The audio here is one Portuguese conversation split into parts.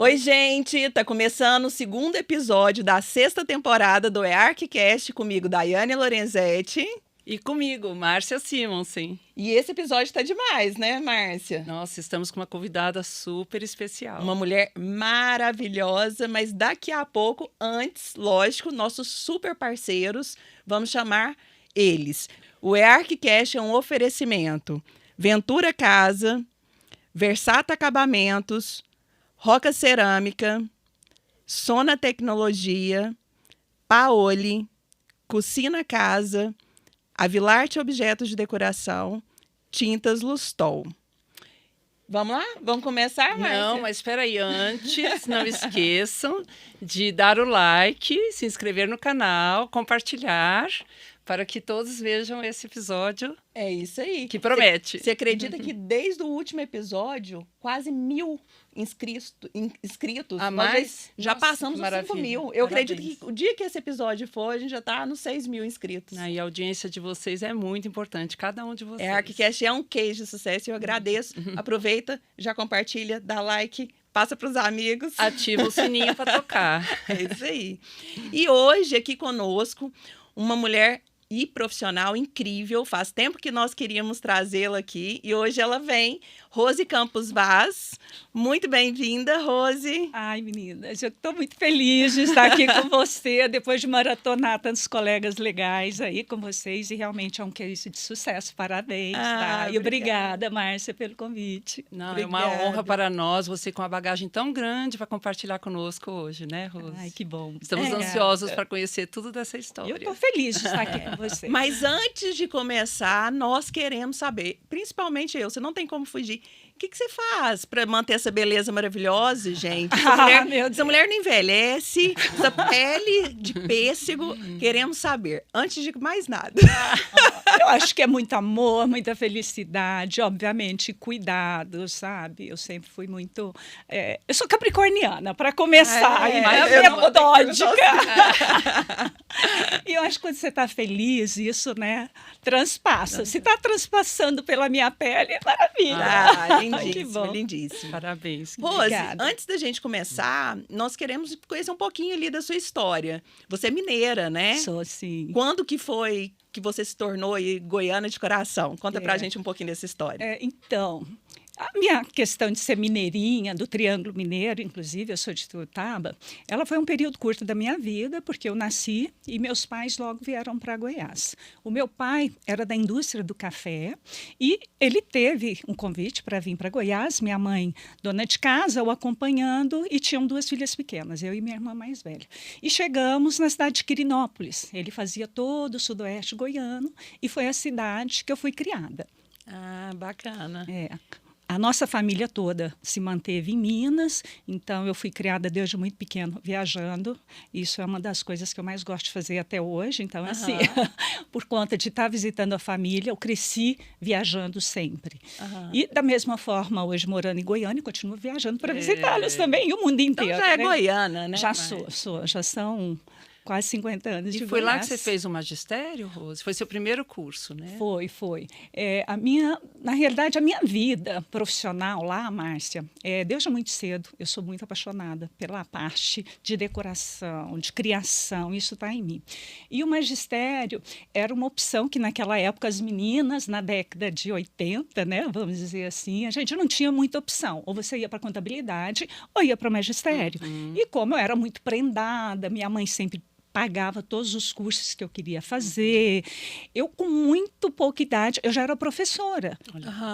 Oi, gente! Tá começando o segundo episódio da sexta temporada do EARCcast, comigo, Daiane Lorenzetti. E comigo, Márcia Simonsen. E esse episódio tá demais, né, Márcia? Nossa, estamos com uma convidada super especial. Uma mulher maravilhosa, mas daqui a pouco, antes, lógico, nossos super parceiros, vamos chamar eles. O EARCcast é um oferecimento Ventura Casa, Versata Acabamentos, Roca Cerâmica, Sona Tecnologia, Paoli, Cucina Casa, Avilarte Objetos de Decoração, Tintas Lustol. Vamos lá? Vamos começar, Márcia? Não, mas espera aí, antes, não esqueçam de dar o like, se inscrever no canal, compartilhar, para que todos vejam esse episódio. É isso aí. Que promete. Você acredita que desde o último episódio, quase 1.000 inscritos, a nós mais? já Nossa, passamos os 5.000. Eu acredito que o dia que esse episódio for, a gente já está nos 6.000 inscritos. E a audiência de vocês é muito importante, cada um de vocês. EARCcast é um case de sucesso e eu agradeço. Aproveita, já compartilha, dá like, passa para os amigos. Ativa o sininho para tocar. É isso aí. E hoje, aqui conosco, uma mulher e profissional incrível. Faz tempo que nós queríamos trazê-la aqui e hoje ela vem. Rose Campos Vaz. Muito bem-vinda, Rose. Ai, meninas, eu estou muito feliz de estar aqui com você, depois de maratonar tantos colegas legais aí com vocês, e realmente é um case de sucesso. Parabéns, tá? E obrigada, Márcia, pelo convite. Não, Obrigada. É uma honra para nós, você com uma bagagem tão grande para compartilhar conosco hoje, né, Rose? Ai, que bom. Estamos ansiosos para conhecer tudo dessa história. Eu estou feliz de estar aqui com você. Mas antes de começar, nós queremos saber, principalmente eu, você não tem como fugir, o que você faz para manter essa beleza maravilhosa, gente? Essa mulher não envelhece, essa pele de pêssego, queremos saber, antes de mais nada. Eu acho que é muito amor, muita felicidade, obviamente, cuidado, sabe? Eu sempre fui muito... eu sou capricorniana, para começar, metódica. E eu acho que quando você está feliz, isso, né, transpassa. Se está transpassando pela minha pele, é maravilha. Lindíssimo, lindíssimo. Parabéns. Rose, Obrigada. antes da gente começar, nós queremos conhecer um pouquinho ali da sua história. Você é mineira, né? Sou, sim. Quando que foi que você se tornou aí goiana de coração? Conta pra gente um pouquinho dessa história. Então, a minha questão de ser mineirinha, do Triângulo Mineiro, inclusive, eu sou de Tuiutaba, ela foi um período curto da minha vida, porque eu nasci e meus pais logo vieram para Goiás. O meu pai era da indústria do café e ele teve um convite para vir para Goiás, minha mãe, dona de casa, o acompanhando, e tinham 2 filhas pequenas, eu e minha irmã mais velha. E chegamos na cidade de Quirinópolis. Ele fazia todo o sudoeste goiano e foi a cidade que eu fui criada. Ah, bacana. A nossa família toda se manteve em Minas, então eu fui criada desde muito pequeno viajando. Isso é uma das coisas que eu mais gosto de fazer até hoje. Então, assim, por conta de estar visitando a família, eu cresci viajando sempre. E da mesma forma, hoje morando em Goiânia, continuo viajando para visitá-los também, e o mundo inteiro. Então já é goiana, né? Já já são quase 50 anos de E foi Goiás. lá que você fez o magistério, Rose? Foi seu primeiro curso, né? Foi. Na realidade, a minha vida profissional lá, Márcia, desde muito cedo, eu sou muito apaixonada pela parte de decoração, de criação, isso está em mim. E o magistério era uma opção que naquela época as meninas, na década de 80, né, vamos dizer assim, a gente não tinha muita opção. Ou você ia para contabilidade ou ia para o magistério. E como eu era muito prendada, minha mãe sempre pagava todos os cursos que eu queria fazer. Eu, com muito pouca idade, eu já era professora.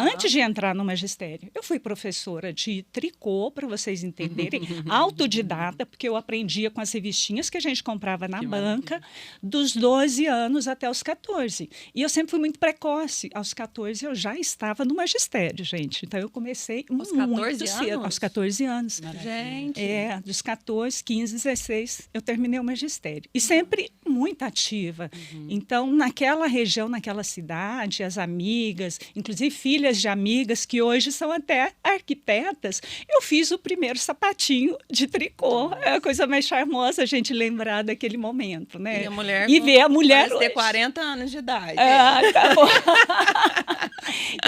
Antes de entrar no magistério, eu fui professora de tricô, para vocês entenderem, autodidata, porque eu aprendia com as revistinhas que a gente comprava na banca, dos 12 anos até os 14. E eu sempre fui muito precoce. Aos 14, eu já estava no magistério, gente. Então, eu comecei muito cedo. Aos 14 anos. Gente. Dos 14, 15, 16, eu terminei o magistério. E sempre muito ativa. Então, naquela região, naquela cidade, as amigas, inclusive filhas de amigas que hoje são até arquitetas, eu fiz o primeiro sapatinho de tricô. É a coisa mais charmosa a gente lembrar daquele momento, né? E ver a mulher hoje ter 40 anos de idade. Tá bom.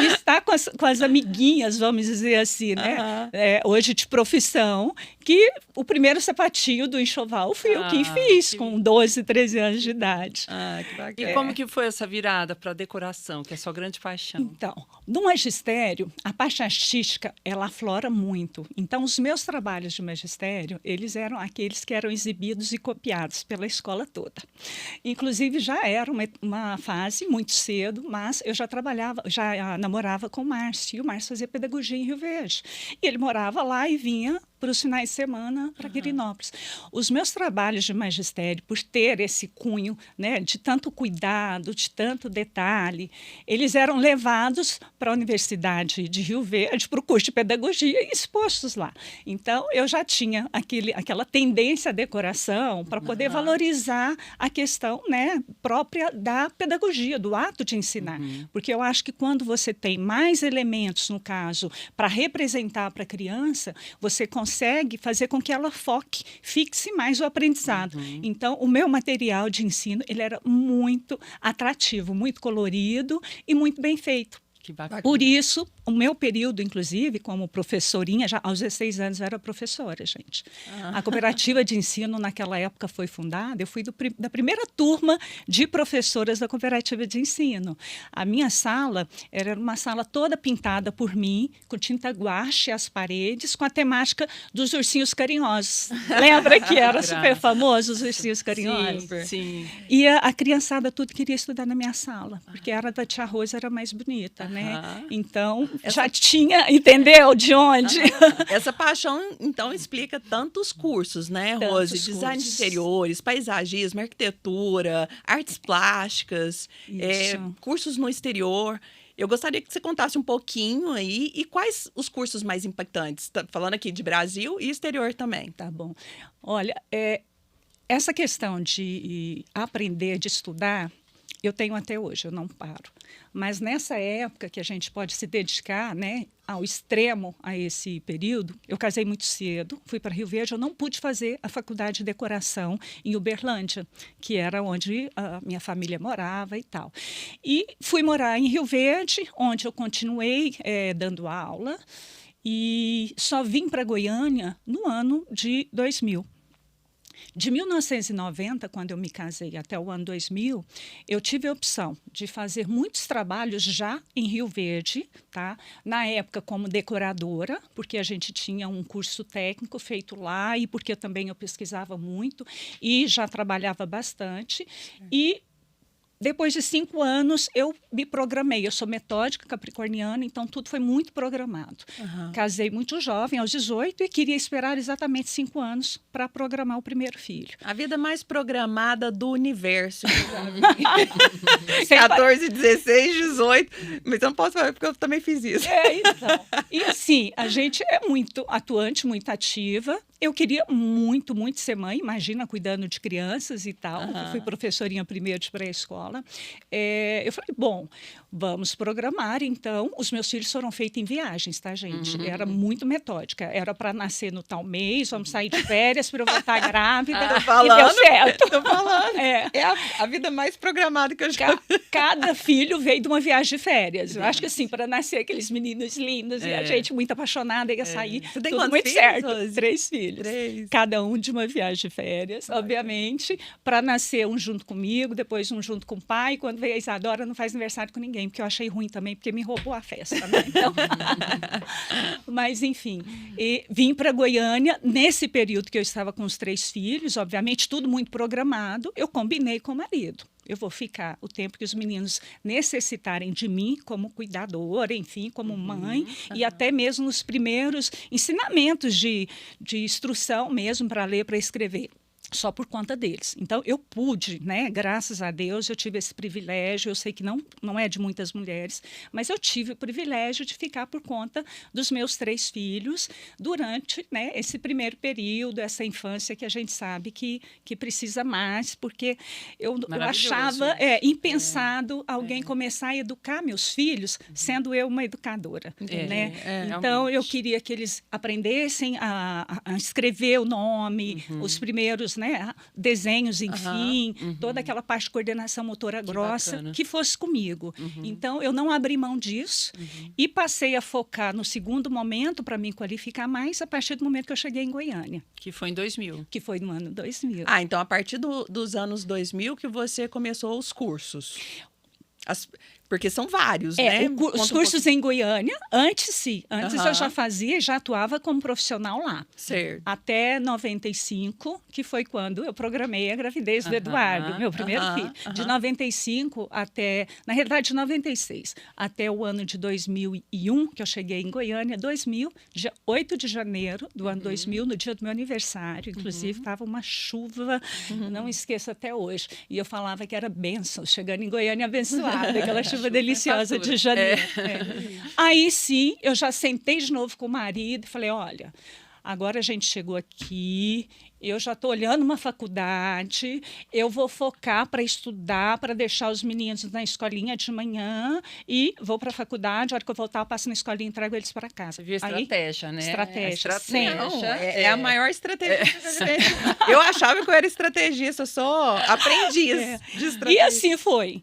Está brincar com as amiguinhas, vamos dizer assim, né? Hoje de profissão, que o primeiro sapatinho do enxoval fui eu quem fiz, com 12, 13 anos de idade. Que bacana. E como que foi essa virada para a decoração, que é a sua grande paixão? Então, no magistério, a parte artística, ela aflora muito. Então, os meus trabalhos de magistério, eles eram aqueles que eram exibidos e copiados pela escola toda. Inclusive, já era uma fase muito cedo, mas eu já namorava com o Márcio, e o Márcio fazia pedagogia em Rio Verde. E ele morava lá e vinha para os finais de semana para Quirinópolis. Os meus trabalhos de magistério, por ter esse cunho, né, de tanto cuidado, de tanto detalhe, eles eram levados para a Universidade de Rio Verde, para o curso de pedagogia, e expostos lá. Então, eu já tinha aquela tendência à decoração para poder valorizar a questão, né, própria da pedagogia, do ato de ensinar. Porque eu acho que quando você tem mais elementos, no caso, para representar para a criança, você consegue fazer com que ela fixe mais o aprendizado. Então, o meu material de ensino, ele era muito atrativo, muito colorido e muito bem feito. Que bacana. Por isso, o meu período, inclusive, como professorinha, já aos 16 anos eu era professora, gente. A cooperativa de ensino, naquela época, foi fundada. Eu fui da primeira turma de professoras da cooperativa de ensino. A minha sala era uma sala toda pintada por mim, com tinta guache as paredes, com a temática dos ursinhos carinhosos. Lembra que era super famoso, os ursinhos carinhosos? Sim. E a criançada tudo queria estudar na minha sala, porque a da tia Rosa era mais bonita, né? Então, já tinha, entendeu? De onde? Essa paixão, então, explica tantos cursos, né, Rose? Design de interiores, paisagismo, arquitetura, artes plásticas, cursos no exterior. Eu gostaria que você contasse um pouquinho aí, e quais os cursos mais impactantes? Tá falando aqui de Brasil e exterior também. Tá bom. Olha, essa questão de aprender, de estudar, eu tenho até hoje, eu não paro. Mas nessa época que a gente pode se dedicar, né, ao extremo a esse período, eu casei muito cedo, fui para Rio Verde, eu não pude fazer a faculdade de decoração em Uberlândia, que era onde a minha família morava e tal. E fui morar em Rio Verde, onde eu continuei dando aula, e só vim para Goiânia no ano de 2000. De 1990, quando eu me casei, até o ano 2000, eu tive a opção de fazer muitos trabalhos já em Rio Verde, tá? Na época como decoradora, porque a gente tinha um curso técnico feito lá e porque também eu pesquisava muito e já trabalhava bastante. E depois de 5 anos, eu me programei. Eu sou metódica capricorniana, então tudo foi muito programado. Casei muito jovem, aos 18, e queria esperar exatamente 5 anos para programar o primeiro filho. A vida mais programada do universo. 14, 16, 18. Mas eu não posso falar porque eu também fiz isso. Então. E assim, a gente é muito atuante, muito ativa. Eu queria muito, muito ser mãe, imagina, cuidando de crianças e tal. Eu fui professorinha primeiro de pré-escola. Eu falei, bom, vamos programar. Então, os meus filhos foram feitos em viagens, tá, gente? Era muito metódica. Era para nascer no tal mês, vamos sair de férias para eu voltar grávida. E deu certo. Tô falando. É a vida mais programada que eu já... Cada filho veio de uma viagem de férias. Eu acho que assim, para nascer aqueles meninos lindos e a gente muito apaixonada ia sair. Você tem tudo muito filhos, certo. Rose? 3 filhos. 3. Cada um de uma viagem de férias, obviamente, para nascer um junto comigo, depois um junto com o pai. E quando veio a Isadora, não faz aniversário com ninguém, porque eu achei ruim também, porque me roubou a festa, né? Então... Mas, enfim, vim para Goiânia, nesse período que eu estava com os 3 filhos, obviamente, tudo muito programado, eu combinei com o marido. Eu vou ficar o tempo que os meninos necessitarem de mim como cuidadora, enfim, como mãe, e até mesmo os primeiros ensinamentos de instrução mesmo para ler, para escrever. Só por conta deles. Então, eu pude, né? Graças a Deus, eu tive esse privilégio. Eu sei que não é de muitas mulheres, mas eu tive o privilégio de ficar por conta dos meus 3 filhos durante, né, esse primeiro período, essa infância que a gente sabe que precisa mais, porque eu achava impensado alguém começar a educar meus filhos sendo eu uma educadora. Né? Então, eu queria que eles aprendessem a escrever o nome, os primeiros cursos, né? Desenhos, enfim, toda aquela parte de coordenação motora grossa, bacana. que fosse comigo. Então, eu não abri mão disso e passei a focar no segundo momento para me qualificar mais a partir do momento que eu cheguei em Goiânia, Que foi em 2000. que foi no ano 2000. Ah, então a partir dos anos 2000 que você começou os cursos. Porque são vários, né? Os cursos em Goiânia, antes sim. Antes eu já fazia e já atuava como profissional lá. Certo. Até 95, que foi quando eu programei a gravidez do Eduardo, meu primeiro filho. De 95 até, na realidade, de 96, até o ano de 2001, que eu cheguei em Goiânia, 2000, dia 8 de janeiro do ano 2000, no dia do meu aniversário. Inclusive, estava uma chuva, não esqueço até hoje. E eu falava que era bênção, chegando em Goiânia abençoada, aquela chuva deliciosa de janeiro. Aí sim, eu já sentei de novo com o marido e falei, olha, agora a gente chegou aqui, eu já estou olhando uma faculdade, eu vou focar para estudar, para deixar os meninos na escolinha de manhã e vou para a faculdade, a hora que eu voltar eu passo na escolinha e trago eles para casa. Você viu a estratégia, né? Estratégia. Não, é a maior estratégia. Eu achava que eu era estrategista, eu sou aprendiz de estratégia. E assim foi.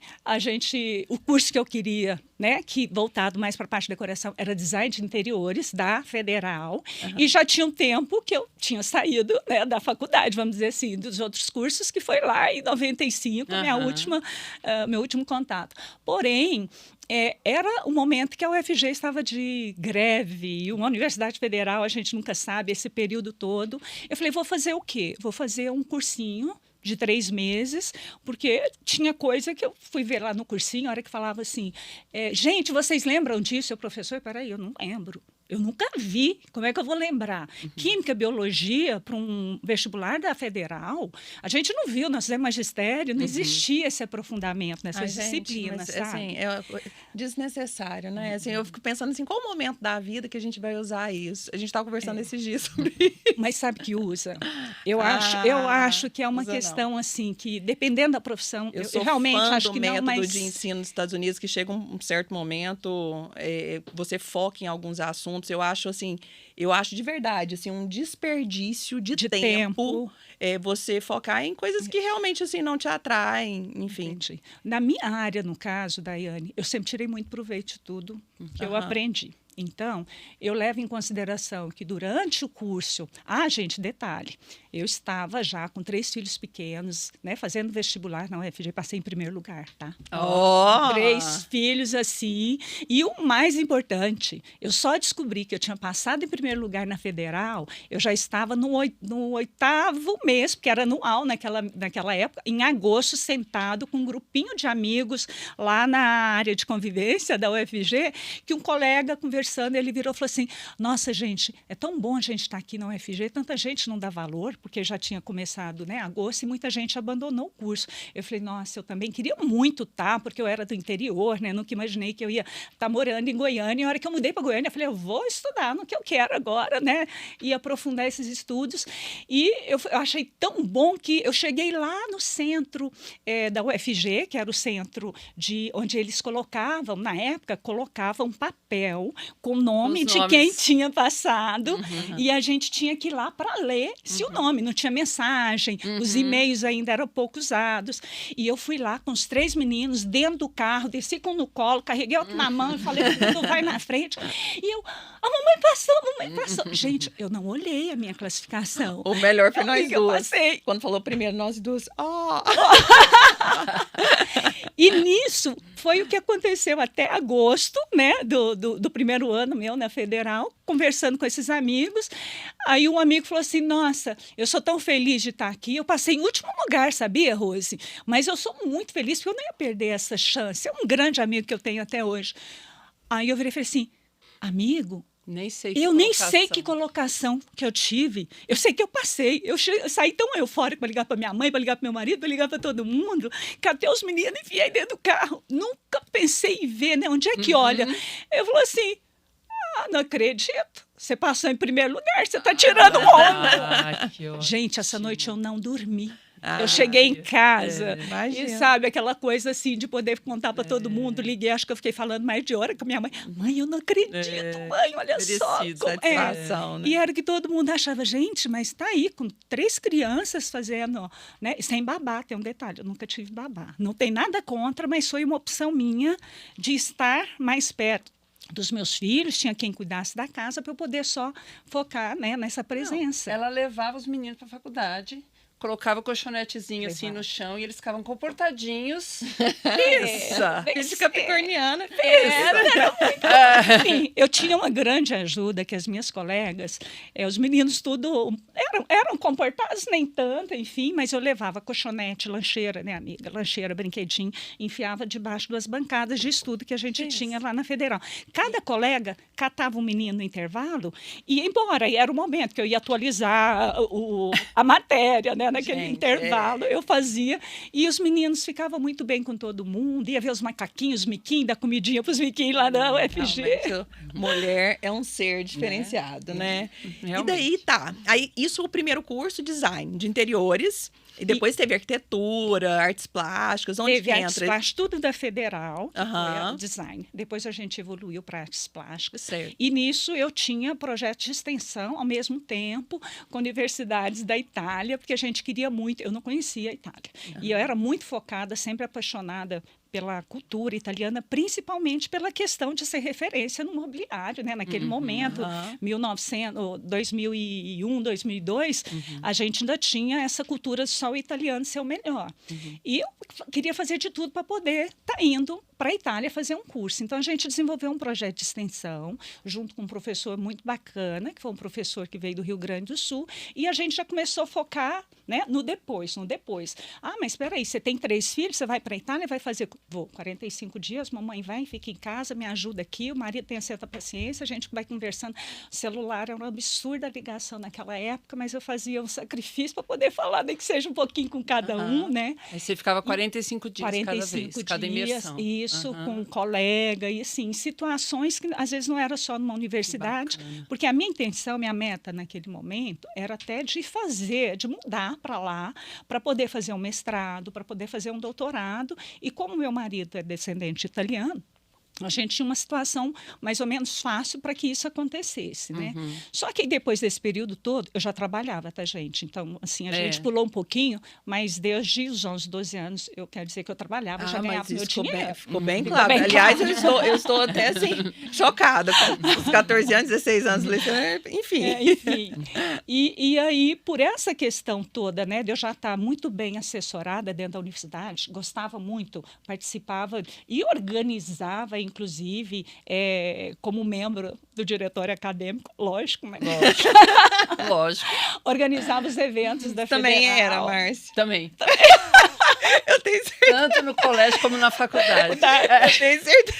O curso que eu queria, né, que voltado mais para a parte de decoração, era design de interiores da Federal. E já tinha um tempo que eu tinha saído, né, da faculdade, vamos dizer assim, dos outros cursos, que foi lá em 95, meu último contato. Porém, era o momento que a UFG estava de greve, uma universidade federal, a gente nunca sabe, esse período todo. Eu falei, vou fazer o quê? Vou fazer um cursinho de 3 meses, porque tinha coisa que eu fui ver lá no cursinho, a hora que falava assim, gente, vocês lembram disso? Eu, professor, peraí, eu não lembro. Eu nunca vi, como é que eu vou lembrar? Química, biologia, para um vestibular da Federal, a gente não viu, nós fizemos magistério, não existia esse aprofundamento nessas disciplinas, mas, sabe? assim, é desnecessário, né? Assim, eu fico pensando assim, qual o momento da vida que a gente vai usar isso? A gente estava conversando esses dias sobre isso. Mas sabe que usa? Eu acho que é uma questão, assim, que dependendo da profissão, eu sou realmente fã acho do que método não, mas... de ensino dos Estados Unidos, que chega um certo momento, você foca em alguns assuntos. Eu acho de verdade, assim, um desperdício de tempo. Você focar em coisas que realmente, assim, não te atraem, enfim. Entendi. Na minha área, no caso, Daiane, eu sempre tirei muito proveito de tudo que eu aprendi. Então, eu levo em consideração que durante o curso... gente, detalhe, eu estava já com 3 filhos pequenos, né, fazendo vestibular na UFG, passei em primeiro lugar, tá? 3 filhos, assim. E o mais importante, eu só descobri que eu tinha passado em primeiro lugar na Federal, eu já estava no 8º mês, porque era anual naquela época, em agosto, sentado com um grupinho de amigos lá na área de convivência da UFG, que um colega conversando, ele virou e falou assim, nossa, gente, é tão bom a gente estar aqui na UFG, tanta gente não dá valor, porque já tinha começado, né, agosto, e muita gente abandonou o curso. Eu falei, nossa, eu também queria muito estar, porque eu era do interior, né, nunca imaginei que eu ia estar morando em Goiânia, e a hora que eu mudei para Goiânia, eu falei, eu vou estudar no que eu quero agora, né, e aprofundar esses estudos, e eu achei tão bom que eu cheguei lá no centro da UFG, que era o centro onde eles colocavam, na época, colocavam papel com o nome de quem tinha passado, e a gente tinha que ir lá para ler se o nome, não tinha mensagem, os e-mails ainda eram pouco usados, e eu fui lá com os 3 meninos dentro do carro, desci com um no colo, carreguei outro na mão e falei, tu vai na frente, e eu, a mamãe passou. Gente, eu não olhei a minha classificação. O melhor foi nós duas. Eu passei. Quando falou primeiro, nós duas, E nisso foi o que aconteceu até agosto, né, do primeiro ano meu na Federal, conversando com esses amigos. Aí um amigo falou assim, nossa, eu sou tão feliz de estar aqui. Eu passei em último lugar, sabia, Rose? Mas eu sou muito feliz porque eu não ia perder essa chance. É um grande amigo que eu tenho até hoje. Aí eu virei e falei assim, amigo, eu nem sei que colocação que eu tive. Eu sei que eu passei. Eu saí tão eufórica para ligar para minha mãe, para ligar para meu marido, para ligar para todo mundo. Catei os meninos e enfiei dentro do carro. Nunca pensei em ver, né? Onde é que olha? Eu falei assim, não acredito. Você passou em primeiro lugar, você está tirando onda. Gente, essa noite eu não dormi. Eu cheguei em casa e, imagina. sabe, aquela coisa assim de poder contar para todo mundo. Liguei, acho que eu fiquei falando mais de hora com a minha mãe. Mãe, eu não acredito, mãe, olha só. Satisfação, né? E era que todo mundo achava, gente, mas está aí com 3 crianças fazendo, né? Sem babá, tem um detalhe, eu nunca tive babá. Não tem nada contra, mas foi uma opção minha de estar mais perto dos meus filhos, tinha quem cuidasse da casa para eu poder só focar, né, nessa presença. Ela levava os meninos para a faculdade, colocava o colchonetezinho assim no chão e eles ficavam comportadinhos. Isso, capricorniana. Sim, eu tinha uma grande ajuda, que as minhas colegas, os meninos tudo eram comportados, nem tanto, enfim, mas eu levava colchonete, lancheira, né, amiga? Lancheira, brinquedinho, enfiava debaixo das bancadas de estudo que a gente tinha lá na Federal. Cada colega catava um menino no intervalo e ia embora. E era o momento que eu ia atualizar a matéria, né? Naquele intervalo, eu fazia. E os meninos ficavam muito bem com todo mundo. Ia ver os macaquinhos, os miquinhos, da comidinha para os miquinhos lá na UFG. Mulher é um ser diferenciado, né? Realmente. E daí, tá. Aí, isso é o primeiro curso, design de interiores. E depois teve arquitetura, artes plásticas, onde teve que artes entra? plásticas, tudo da Federal, Aham. design. Depois a gente evoluiu para artes plásticas. Certo. E nisso eu tinha projetos de extensão ao mesmo tempo com universidades da Itália, porque a gente queria muito, eu não conhecia a Itália. E eu era muito focada, sempre apaixonada pela cultura italiana, principalmente pela questão de ser referência no mobiliário, né? Naquele momento, 2001, 2002, a gente ainda tinha essa cultura só o italiano ser o melhor. E eu queria fazer de tudo para poder estar indo para a Itália fazer um curso. Então, a gente desenvolveu um projeto de extensão, junto com um professor muito bacana, que foi um professor que veio do Rio Grande do Sul, e a gente já começou a focar, né, no depois. Ah, mas espera aí, você tem 3 filhos, você vai para a Itália, vai fazer... Vou, 45 dias, mamãe vai, fica em casa, me ajuda aqui, o marido tem certa paciência, a gente vai conversando. O celular era uma absurda ligação naquela época, mas eu fazia um sacrifício para poder falar, nem que seja um pouquinho com cada um, né? Aí você ficava 45 dias 45 cada vez, cada imersão. Isso, com um colega, e assim, situações que às vezes não era só numa universidade, porque a minha intenção, minha meta naquele momento era até de mudar para lá, para poder fazer um mestrado, para poder fazer um doutorado, e como meu marido é descendente italiano, a gente tinha uma situação mais ou menos fácil para que isso acontecesse, né? Só que depois desse período todo, eu já trabalhava, tá, gente? Então, assim, a gente pulou um pouquinho, mas desde os 11, 12 anos, eu quero dizer que eu trabalhava, já ganhava meu dinheiro. Ficou bem claro. Aliás, eu estou até, assim, chocada com os 14 anos, 16 anos, enfim. Enfim. E aí, por essa questão toda, né, de eu já estar muito bem assessorada dentro da universidade, gostava muito, participava e organizava, inclusive, como membro do diretório acadêmico, lógico, né? Lógico. Organizava os eventos da Também Federal. era, Márcia. Também. Eu tenho certeza. Tanto no colégio como na faculdade. Eu tenho certeza.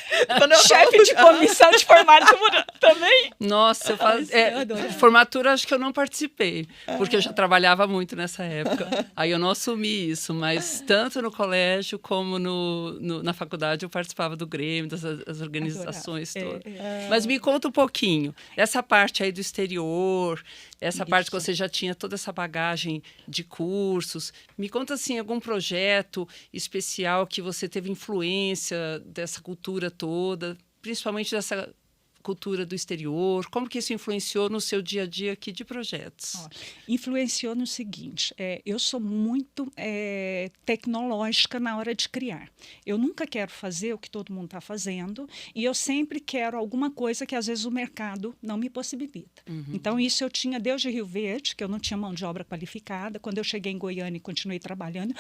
Chefe de comissão de formatura também. Nossa, eu adorava. formatura acho que eu não participei, porque eu já trabalhava muito nessa época. Aí eu não assumi isso, mas tanto no colégio como na faculdade eu participava do Grêmio, das organizações todas. Mas me conta um pouquinho, essa parte aí do exterior, essa parte que você já tinha toda essa bagagem de cursos. Me conta, assim, algum projeto especial que você teve influência dessa cultura toda, principalmente dessa cultura do exterior, como que isso influenciou no seu dia a dia aqui de projetos? Influenciou no seguinte, eu sou muito tecnológica na hora de criar. Eu nunca quero fazer o que todo mundo está fazendo e eu sempre quero alguma coisa que às vezes o mercado não me possibilita. Então isso eu tinha desde Rio Verde, que eu não tinha mão de obra qualificada. Quando eu cheguei em Goiânia e continuei trabalhando,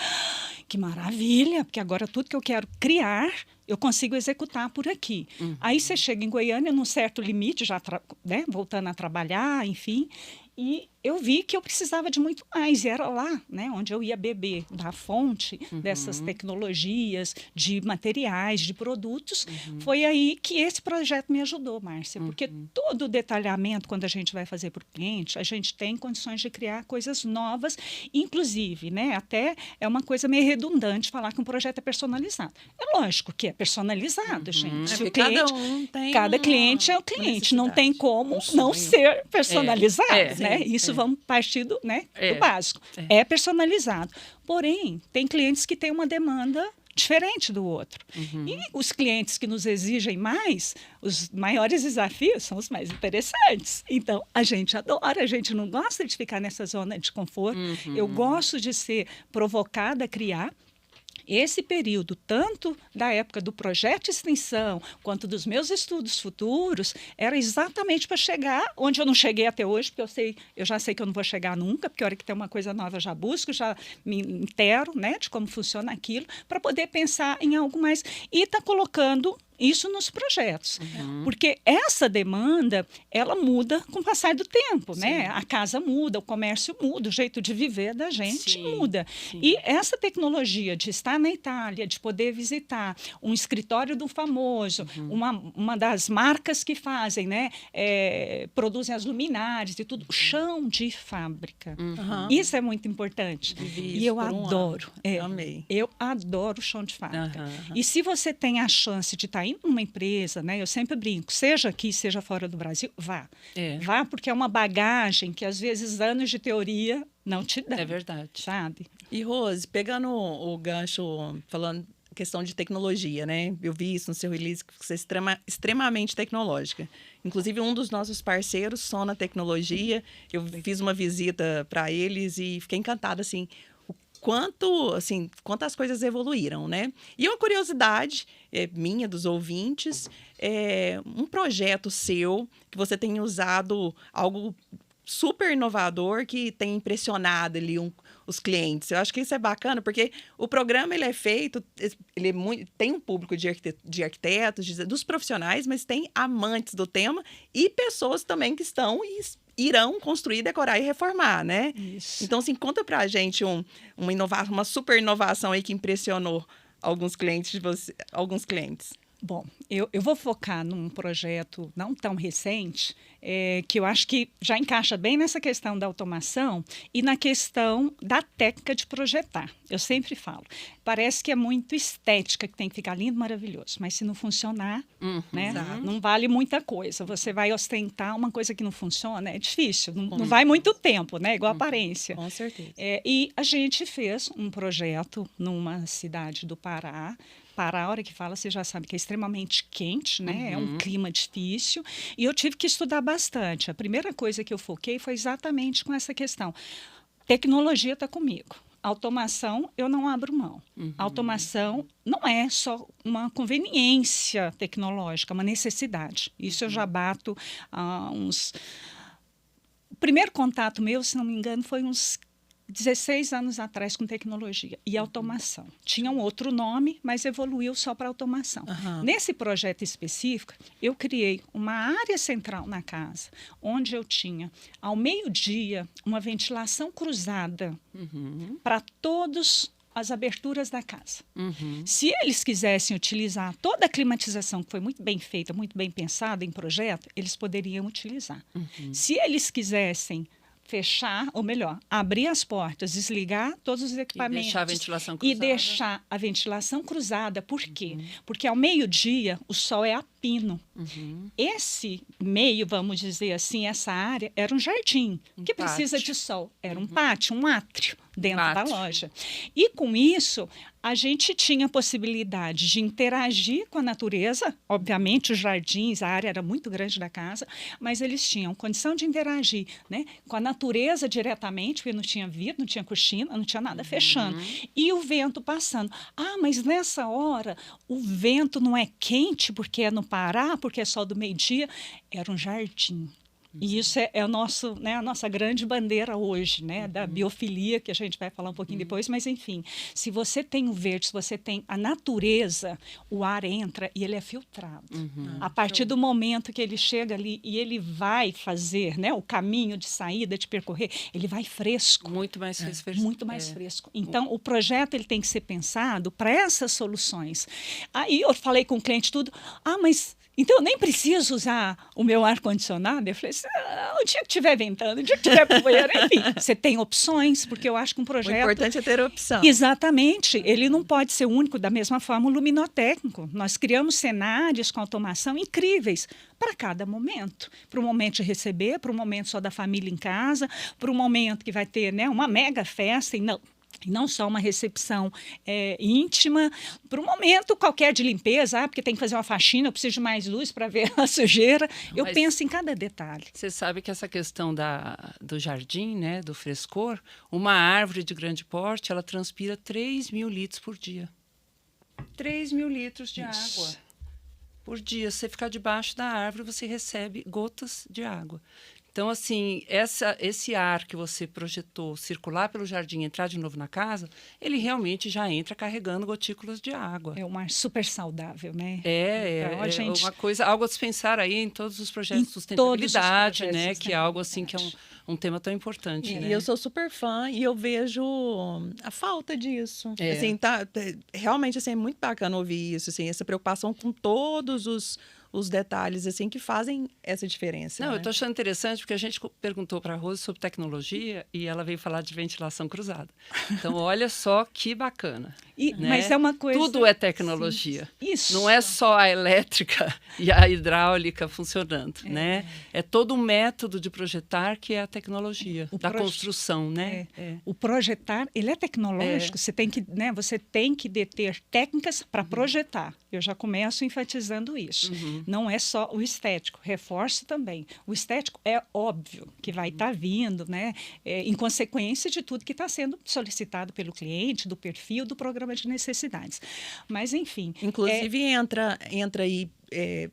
que maravilha, porque agora tudo que eu quero criar, eu consigo executar por aqui. Aí você chega em Goiânia num certo limite, já voltando a trabalhar, enfim, e eu vi que eu precisava de muito mais. E era lá, né, onde eu ia beber da fonte dessas tecnologias, de materiais, de produtos. Foi aí que esse projeto me ajudou, Márcia, porque todo o detalhamento, quando a gente vai fazer para o cliente, a gente tem condições de criar coisas novas, inclusive, né, até é uma coisa meio redundante falar que um projeto é personalizado. É lógico que é personalizado, gente. O cliente, Cada um tem cada cliente é o cliente, não tem como não ser personalizado. né? Isso vamos partir do, né, do básico. É. É personalizado. Porém, tem clientes que têm uma demanda diferente do outro. E os clientes que nos exigem mais, os maiores desafios são os mais interessantes. Então, a gente adora, a gente não gosta de ficar nessa zona de conforto. Eu gosto de ser provocada a criar. Esse período, tanto da época do projeto de extensão, quanto dos meus estudos futuros, era exatamente para chegar onde eu não cheguei até hoje, porque eu já sei que eu não vou chegar nunca, porque a hora que tem uma coisa nova eu já busco, já me intero, né, de como funciona aquilo, para poder pensar em algo mais. E está colocando isso nos projetos, porque essa demanda, ela muda com o passar do tempo, né? A casa muda, o comércio muda, o jeito de viver da gente muda. E essa tecnologia de estar na Itália, de poder visitar um escritório do famoso, uma das marcas que fazem, né? Produzem as luminárias e tudo, chão de fábrica. Isso é muito importante. E eu adoro. Amei. Eu adoro chão de fábrica. E se você tem a chance de estar indo numa empresa, né? Eu sempre brinco, seja aqui, seja fora do Brasil, vá. Vá, porque é uma bagagem que, às vezes, anos de teoria não te dão. É verdade. Sabe? E, Rose, pegando o gancho, falando questão de tecnologia, né? Eu vi isso no seu release, que você é extremamente tecnológica. Inclusive, um dos nossos parceiros, Sona Tecnologia, eu fiz uma visita para eles e fiquei encantada, assim, quantas coisas evoluíram, né? E uma curiosidade minha, dos ouvintes, um projeto seu, que você tem usado algo super inovador, que tem impressionado ali os clientes. Eu acho que isso é bacana, porque o programa ele é feito, tem um público de arquitetos, dos profissionais, mas tem amantes do tema e pessoas também que irão construir, decorar e reformar, né? Isso. Então, assim, conta pra gente uma super inovação aí que impressionou alguns clientes. Bom, eu vou focar num projeto não tão recente, que eu acho que já encaixa bem nessa questão da automação e na questão da técnica de projetar. Eu sempre falo, parece que é muito estética, que tem que ficar lindo, maravilhoso, mas se não funcionar, né, não vale muita coisa. Você vai ostentar uma coisa que não funciona, é difícil, não vai muito tempo, né, igual a aparência. Com certeza. E a gente fez um projeto numa cidade do Pará. Para a hora que fala, você já sabe que é extremamente quente, né? É um clima difícil. E eu tive que estudar bastante. A primeira coisa que eu foquei foi exatamente com essa questão. Tecnologia está comigo. Automação, eu não abro mão. Automação não é só uma conveniência tecnológica, é uma necessidade. Isso eu já bato há uns... O primeiro contato meu, se não me engano, foi uns 16 anos atrás com tecnologia e automação. Tinha um outro nome, mas evoluiu só para automação. Nesse projeto específico, eu criei uma área central na casa, onde eu tinha, ao meio-dia, uma ventilação cruzada para todas as aberturas da casa. Se eles quisessem utilizar toda a climatização, que foi muito bem feita, muito bem pensada em projeto, eles poderiam utilizar. Se eles quisessem fechar, ou melhor, abrir as portas, desligar todos os equipamentos. E deixar a ventilação cruzada. Por quê? Porque ao meio-dia o sol é a pino. Esse meio, vamos dizer assim, essa área, era um jardim. Que precisa de sol. Era um pátio, um átrio dentro da loja. E com isso, a gente tinha a possibilidade de interagir com a natureza. Obviamente, os jardins, a área era muito grande da casa, mas eles tinham condição de interagir, né, com a natureza diretamente, porque não tinha vidro, não tinha cortina, não tinha nada fechando. E o vento passando. Ah, mas nessa hora, o vento não é quente porque é no Pará, porque é só do meio-dia. Era um jardim. E isso é o nosso, né, a nossa grande bandeira hoje, né, da biofilia, que a gente vai falar um pouquinho depois, mas enfim, se você tem o verde, se você tem a natureza, o ar entra e ele é filtrado. A partir do momento que ele chega ali e ele vai fazer, né, o caminho de saída, de percorrer, ele vai fresco. Muito mais fresco. Muito mais fresco. Então, o projeto ele tem que ser pensado para essas soluções. Aí eu falei com o cliente tudo, mas Então, eu nem preciso usar o meu ar-condicionado. Eu falei assim, o dia que estiver ventando, o dia que estiver poeira, enfim, você tem opções, porque eu acho que um projeto... O importante é ter opção. Exatamente. Ele não pode ser único, da mesma forma o luminotécnico. Nós criamos cenários com automação incríveis para cada momento. Para o momento de receber, para o momento só da família em casa, para o momento que vai ter, né, uma mega festa e não só uma recepção íntima, para um momento qualquer de limpeza, porque tem que fazer uma faxina, eu preciso de mais luz para ver a sujeira. Eu penso em cada detalhe. Você sabe que essa questão do jardim, né, do frescor, uma árvore de grande porte, ela transpira 3.000 litros por dia. 3.000 litros de água por dia. Se você ficar debaixo da árvore, você recebe gotas de água. Então, assim, esse ar que você projetou circular pelo jardim e entrar de novo na casa, ele realmente já entra carregando gotículas de água. É um ar super saudável, né? Então, uma coisa, algo a se pensar aí em todos os projetos de sustentabilidade, né? Que é algo assim que é um tema tão importante. Né? E eu sou super fã e eu vejo a falta disso. Assim, realmente assim, é muito bacana ouvir isso, assim, essa preocupação com todos os detalhes assim que fazem essa diferença. Não, né? eu estou achando interessante porque a gente perguntou para a Rose sobre tecnologia e ela veio falar de ventilação cruzada. Então, olha só que bacana. Né? Mas é uma coisa... Tudo é tecnologia. Sim. Isso. Não é só a elétrica e a hidráulica funcionando, né? É todo um método de projetar que é a tecnologia da construção, né? O projetar, ele é tecnológico. Você tem que, né, deter técnicas para projetar. Eu já começo enfatizando isso. Não é só o estético, reforço também. O estético é óbvio que vai estar vindo, né, em consequência de tudo que está sendo solicitado pelo cliente, do perfil, do programa de necessidades. Mas, enfim... Inclusive, entra aí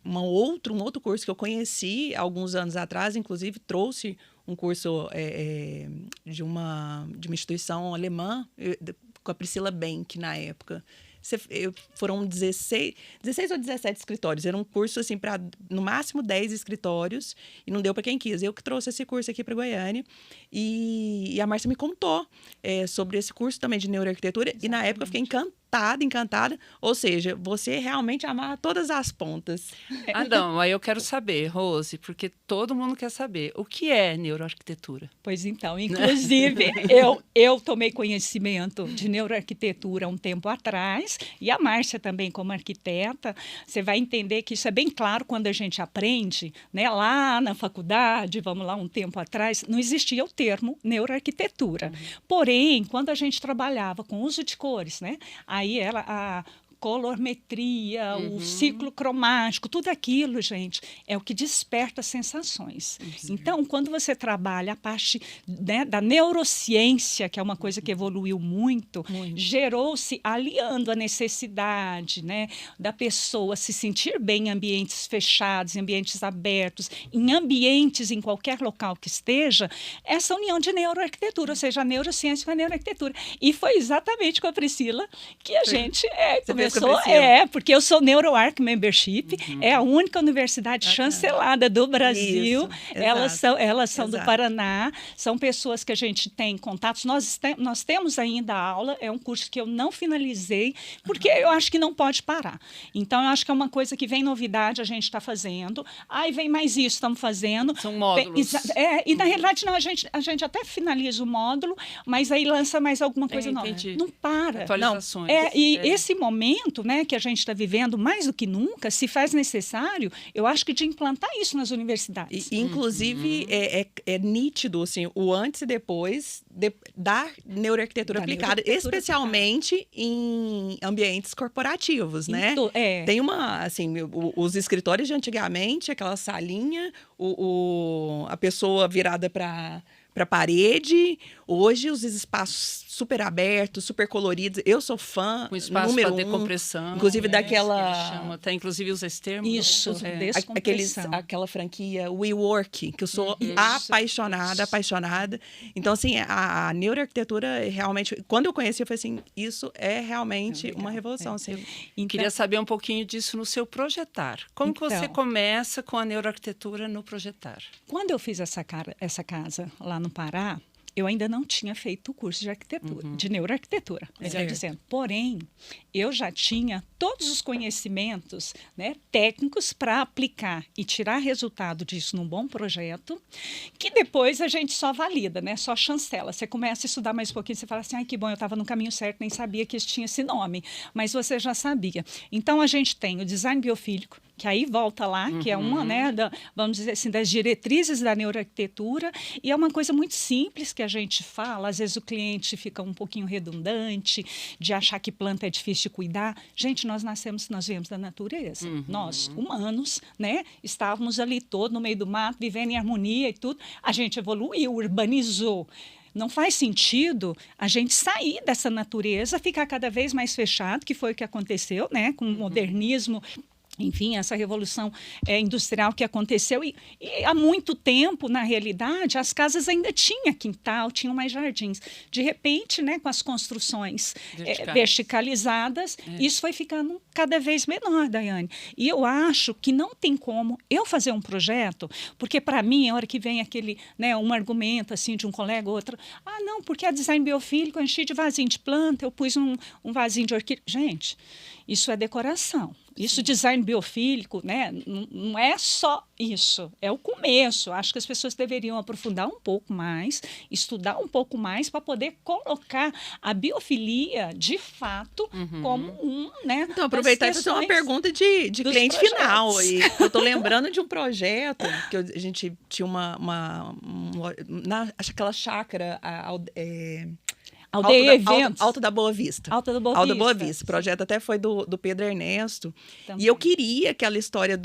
um outro curso que eu conheci alguns anos atrás, inclusive trouxe um curso de uma instituição alemã, com a Priscila Benck, na época. Foram 16 ou 17 escritórios. Era um curso assim para no máximo 10 escritórios e não deu para quem quis. Eu que trouxe esse curso aqui para Goiânia e a Márcia me contou sobre esse curso também de neuroarquitetura. Exatamente. E na época eu fiquei encantada. Ou seja, você realmente amarra todas as pontas. Não, aí eu quero saber, Rose, porque todo mundo quer saber o que é neuroarquitetura. Pois então, inclusive, eu tomei conhecimento de neuroarquitetura um tempo atrás, e a Márcia também como arquiteta. Você vai entender que isso é bem claro quando a gente aprende, né? Lá na faculdade, vamos lá, um tempo atrás, não existia o termo neuroarquitetura. Porém, quando a gente trabalhava com uso de cores, né? Aí a colorimetria, o ciclo cromático, tudo aquilo, gente, é o que desperta sensações. Então, quando você trabalha a parte, né, da neurociência, que é uma coisa que evoluiu muito. Gerou-se aliando a necessidade, né, da pessoa se sentir bem em ambientes fechados, em ambientes abertos, em ambientes, em qualquer local que esteja, essa união de neuroarquitetura, ou seja, a neurociência com a neuroarquitetura. E foi exatamente com a Priscila que a gente começou, porque eu sou NeuroArc Membership, é a única universidade chancelada do Brasil. Isso, elas são do Paraná, são pessoas que a gente tem contatos. Nós temos ainda aula, é um curso que eu não finalizei, porque eu acho que não pode parar. Então, eu acho que é uma coisa que vem novidade, a gente está fazendo. Aí vem mais isso, estamos fazendo. São módulos. E, na realidade, não, a gente até finaliza o módulo, mas aí lança mais alguma coisa nova. Não para. Atualizações. Esse momento, né, que a gente está vivendo, mais do que nunca, se faz necessário, eu acho que de implantar isso nas universidades. Inclusive, é nítido assim, o antes e depois da neuroarquitetura aplicada, especialmente em ambientes corporativos, né? Tem assim, os escritórios de antigamente, aquela salinha, a pessoa virada para a parede. Hoje, os espaços super abertos, super coloridos. Eu sou fã, com espaço para decompressão. Inclusive daquela... Até inclusive os termos. Isso, descompressão. Aquela franquia WeWork, que eu sou apaixonada. Então, assim, a neuroarquitetura realmente... Quando eu conheci, eu falei assim, isso é realmente uma revolução. Assim. Então, queria saber um pouquinho disso no seu projetar. Como que você começa com a neuroarquitetura no projetar? Quando eu fiz essa casa lá no Pará, Eu ainda não tinha feito o curso de arquitetura, de neuroarquitetura, melhor dizendo. Porém, eu já tinha todos os conhecimentos, né, técnicos para aplicar e tirar resultado disso num bom projeto, que depois a gente só valida, né, só chancela. Você começa a estudar mais um pouquinho, você fala assim, ai, que bom, eu estava no caminho certo, nem sabia que isso tinha esse nome, mas você já sabia. Então, a gente tem o design biofílico, que aí volta lá, que é uma, né, vamos dizer assim, das diretrizes da neuroarquitetura, e é uma coisa muito simples que a gente fala, às vezes o cliente fica um pouquinho redundante, de achar que planta é difícil de cuidar. Gente, nós viemos da natureza. Nós, humanos, né, estávamos ali todo no meio do mato, vivendo em harmonia e tudo. A gente evoluiu, urbanizou. Não faz sentido a gente sair dessa natureza, ficar cada vez mais fechado, que foi o que aconteceu, né, com o modernismo. Enfim, essa revolução industrial que aconteceu. E há muito tempo, na realidade, as casas ainda tinham quintal, tinham mais jardins. De repente, né, com as construções verticalizadas, isso foi ficando cada vez menor, Daiane. E eu acho que não tem como eu fazer um projeto, porque, para mim, a hora que vem aquele, né, um argumento assim, de um colega ou outro, não, porque é design biofílico, eu enchi de vasinho de planta, eu pus um vasinho de orquídea. Gente, isso é decoração. Isso, design biofílico, né, não é só isso, é o começo. Acho que as pessoas deveriam aprofundar um pouco mais, estudar um pouco mais para poder colocar a biofilia, de fato, como né? Então, aproveitar e fazer uma pergunta de cliente projetos. final. E eu estou lembrando de um projeto que a gente tinha acho que aquela chácara... Aldeia Eventos. Alto da Boa Vista. Alto da Boa Vista. O projeto até foi do Pedro Ernesto. Também. E eu queria aquela história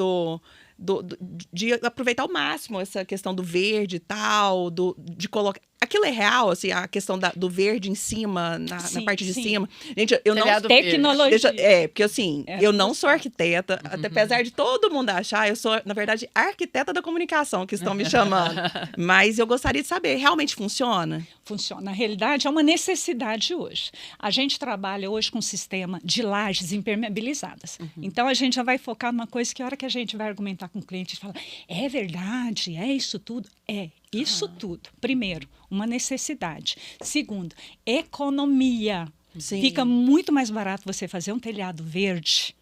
de aproveitar ao máximo essa questão do verde e tal, de colocar... Aquilo é real, assim, a questão do verde em cima, na parte de cima. Gente, eu não... Tecnologia. Porque assim, eu não sou arquiteta, até apesar de todo mundo achar, eu sou, na verdade, arquiteta da comunicação, que estão me chamando. Mas eu gostaria de saber, realmente funciona? Funciona. Na realidade, é uma necessidade hoje. A gente trabalha hoje com um sistema de lajes impermeabilizadas. Então, a gente já vai focar numa coisa que a hora que a gente vai argumentar com o cliente, fala, é verdade, é isso tudo? É. Isso tudo. Primeiro, uma necessidade. Segundo, economia. Sim. Fica muito mais barato você fazer um telhado verde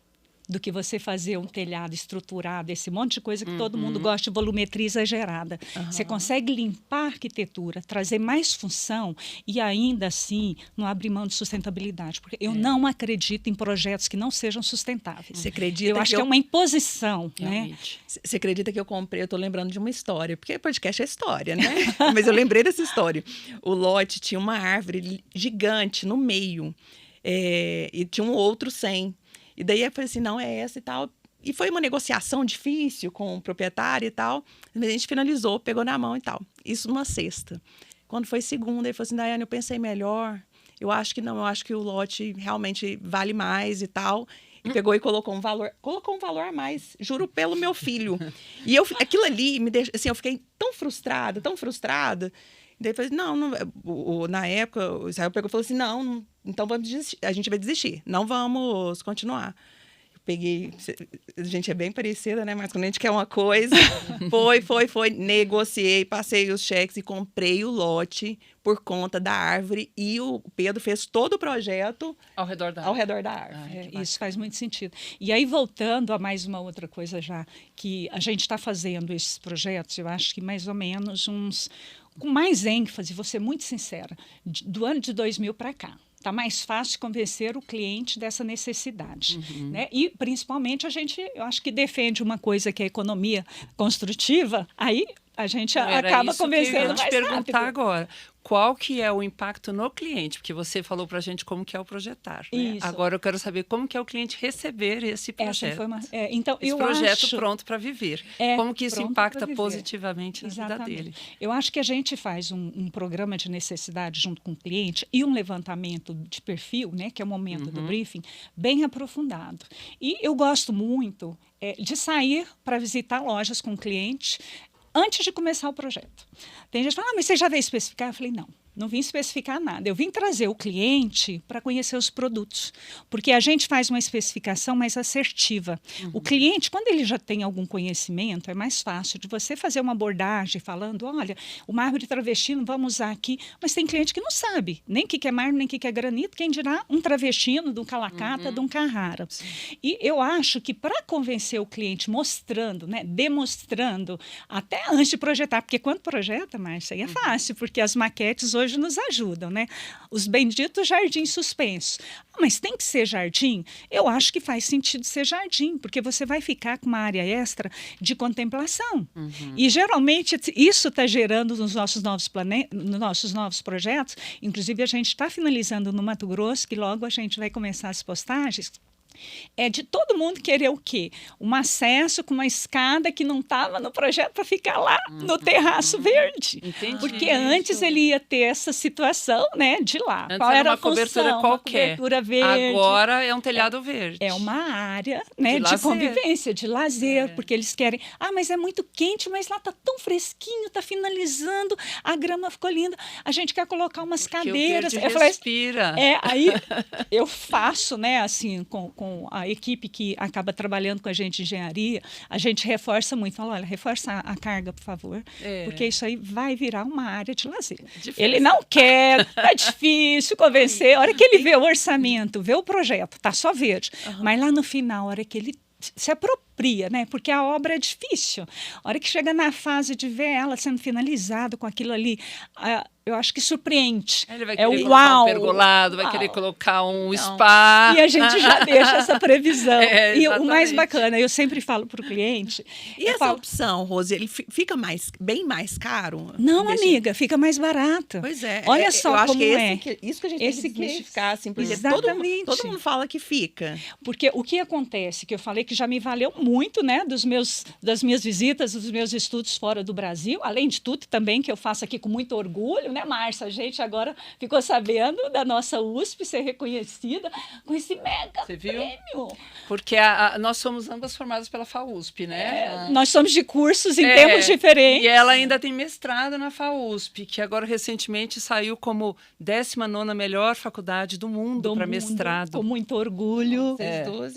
do que você fazer um telhado estruturado, esse monte de coisa que todo mundo gosta de volumetria exagerada. Você consegue limpar a arquitetura, trazer mais função e ainda assim não abrir mão de sustentabilidade. Porque eu não acredito em projetos que não sejam sustentáveis. Você acredita eu acho que é uma imposição. Né? Você acredita que eu comprei? Eu estou lembrando de uma história, porque podcast é história, né? Mas eu lembrei dessa história. O lote tinha uma árvore gigante no meio e tinha um outro sem. E daí eu falei assim, não, é essa e tal. E foi uma negociação difícil com o proprietário e tal. Mas a gente finalizou, pegou na mão e tal. Isso numa sexta. Quando foi segunda, ele falou assim, Daiane, eu pensei melhor. Eu acho que não, eu acho que o lote realmente vale mais e tal. E pegou e colocou um valor a mais, juro pelo meu filho. E aquilo ali me deixou, assim, eu fiquei tão frustrada. Daí eu falei, na época, o Israel pegou e falou assim, não, então vamos desistir, a gente vai desistir, não vamos continuar. Eu peguei, a gente é bem parecida, né? Mas quando a gente quer uma coisa, foi, negociei, passei os cheques e comprei o lote por conta da árvore e o Pedro fez todo o projeto ao redor da árvore. Isso faz muito sentido. E aí, voltando a mais uma outra coisa já, que a gente está fazendo esses projetos, eu acho que mais ou menos com mais ênfase, vou ser muito sincera, do ano de 2000 para cá. Está mais fácil convencer o cliente dessa necessidade. Né? E, principalmente, eu acho que defende uma coisa que é a economia construtiva, aí a gente acaba convencendo mais rápido. Eu ia te perguntar agora, qual que é o impacto no cliente? Porque você falou para a gente como que é o projetar. Né? Agora eu quero saber como que é o cliente receber esse projeto. Então, esse projeto pronto para viver. Como que isso impacta positivamente na vida dele? Eu acho que a gente faz um programa de necessidade junto com o cliente e um levantamento de perfil, né, que é o momento do briefing, bem aprofundado. E eu gosto muito de sair para visitar lojas com o cliente antes de começar o projeto. Tem gente que fala, mas você já veio especificar? Eu falei, não. Não vim especificar nada. Eu vim trazer o cliente para conhecer os produtos. Porque a gente faz uma especificação mais assertiva. O cliente, quando ele já tem algum conhecimento, é mais fácil de você fazer uma abordagem falando, olha, o mármore travestino vamos usar aqui. Mas tem cliente que não sabe nem o que é mármore, nem o que é granito. Quem dirá um travestino, de um calacata, de um Carrara. Sim. E eu acho que para convencer o cliente, mostrando, né, demonstrando, até antes de projetar, porque quando projeta, Márcia, aí é fácil, porque as maquetes hoje nos ajudam, né? Os benditos jardins suspensos. Mas tem que ser jardim? Eu acho que faz sentido ser jardim, porque você vai ficar com uma área extra de contemplação. E geralmente isso está gerando nos nossos novos projetos. Inclusive a gente está finalizando no Mato Grosso, que logo a gente vai começar as postagens. É de todo mundo querer o quê? Um acesso com uma escada que não estava no projeto para ficar lá no terraço verde. Entendi. Porque antes ele ia ter essa situação, né, de lá. Antes qual era uma a função? cobertura qualquer. Uma cobertura verde. Agora é um telhado verde. É uma área, né, de lazer. Convivência, de lazer, porque eles querem... mas é muito quente, mas lá está tão fresquinho, está finalizando, a grama ficou linda. A gente quer colocar umas cadeiras. O verde respira. Aí eu faço, né, assim, com a equipe que acaba trabalhando com a gente de engenharia, a gente reforça muito. Fala, olha, reforça a carga, por favor, porque isso aí vai virar uma área de lazer. Ele não quer, é difícil convencer. A hora que ele vê o orçamento, vê o projeto, tá só verde. Mas lá no final, a hora que ele se apropria, né? Porque a obra é difícil. A hora que chega na fase de ver ela sendo finalizada com aquilo ali, eu acho que surpreende. Ele vai querer colocar um pergolado, vai querer colocar um spa. E a gente já deixa essa previsão. E o mais Exatamente. bacana, eu sempre falo para o cliente... E essa opção, Rose, ele fica bem mais caro? Não, amiga, fica mais barato. Pois é. Olha só eu acho como que isso que a gente tem que desmistificar, assim, porque exatamente. Todo mundo fala que fica. Porque o que acontece, que eu falei que já me valeu muito, né, das minhas visitas, dos meus estudos fora do Brasil, além de tudo também que eu faço aqui com muito orgulho, né, Márcia? A gente agora ficou sabendo da nossa USP ser reconhecida com esse mega prêmio. Porque nós somos ambas formadas pela FAUSP, né? Nós somos de cursos em tempos diferentes. E ela ainda tem mestrado na FAUSP, que agora recentemente saiu como 19ª melhor faculdade do mundo para mestrado. Com muito orgulho. Vocês duas.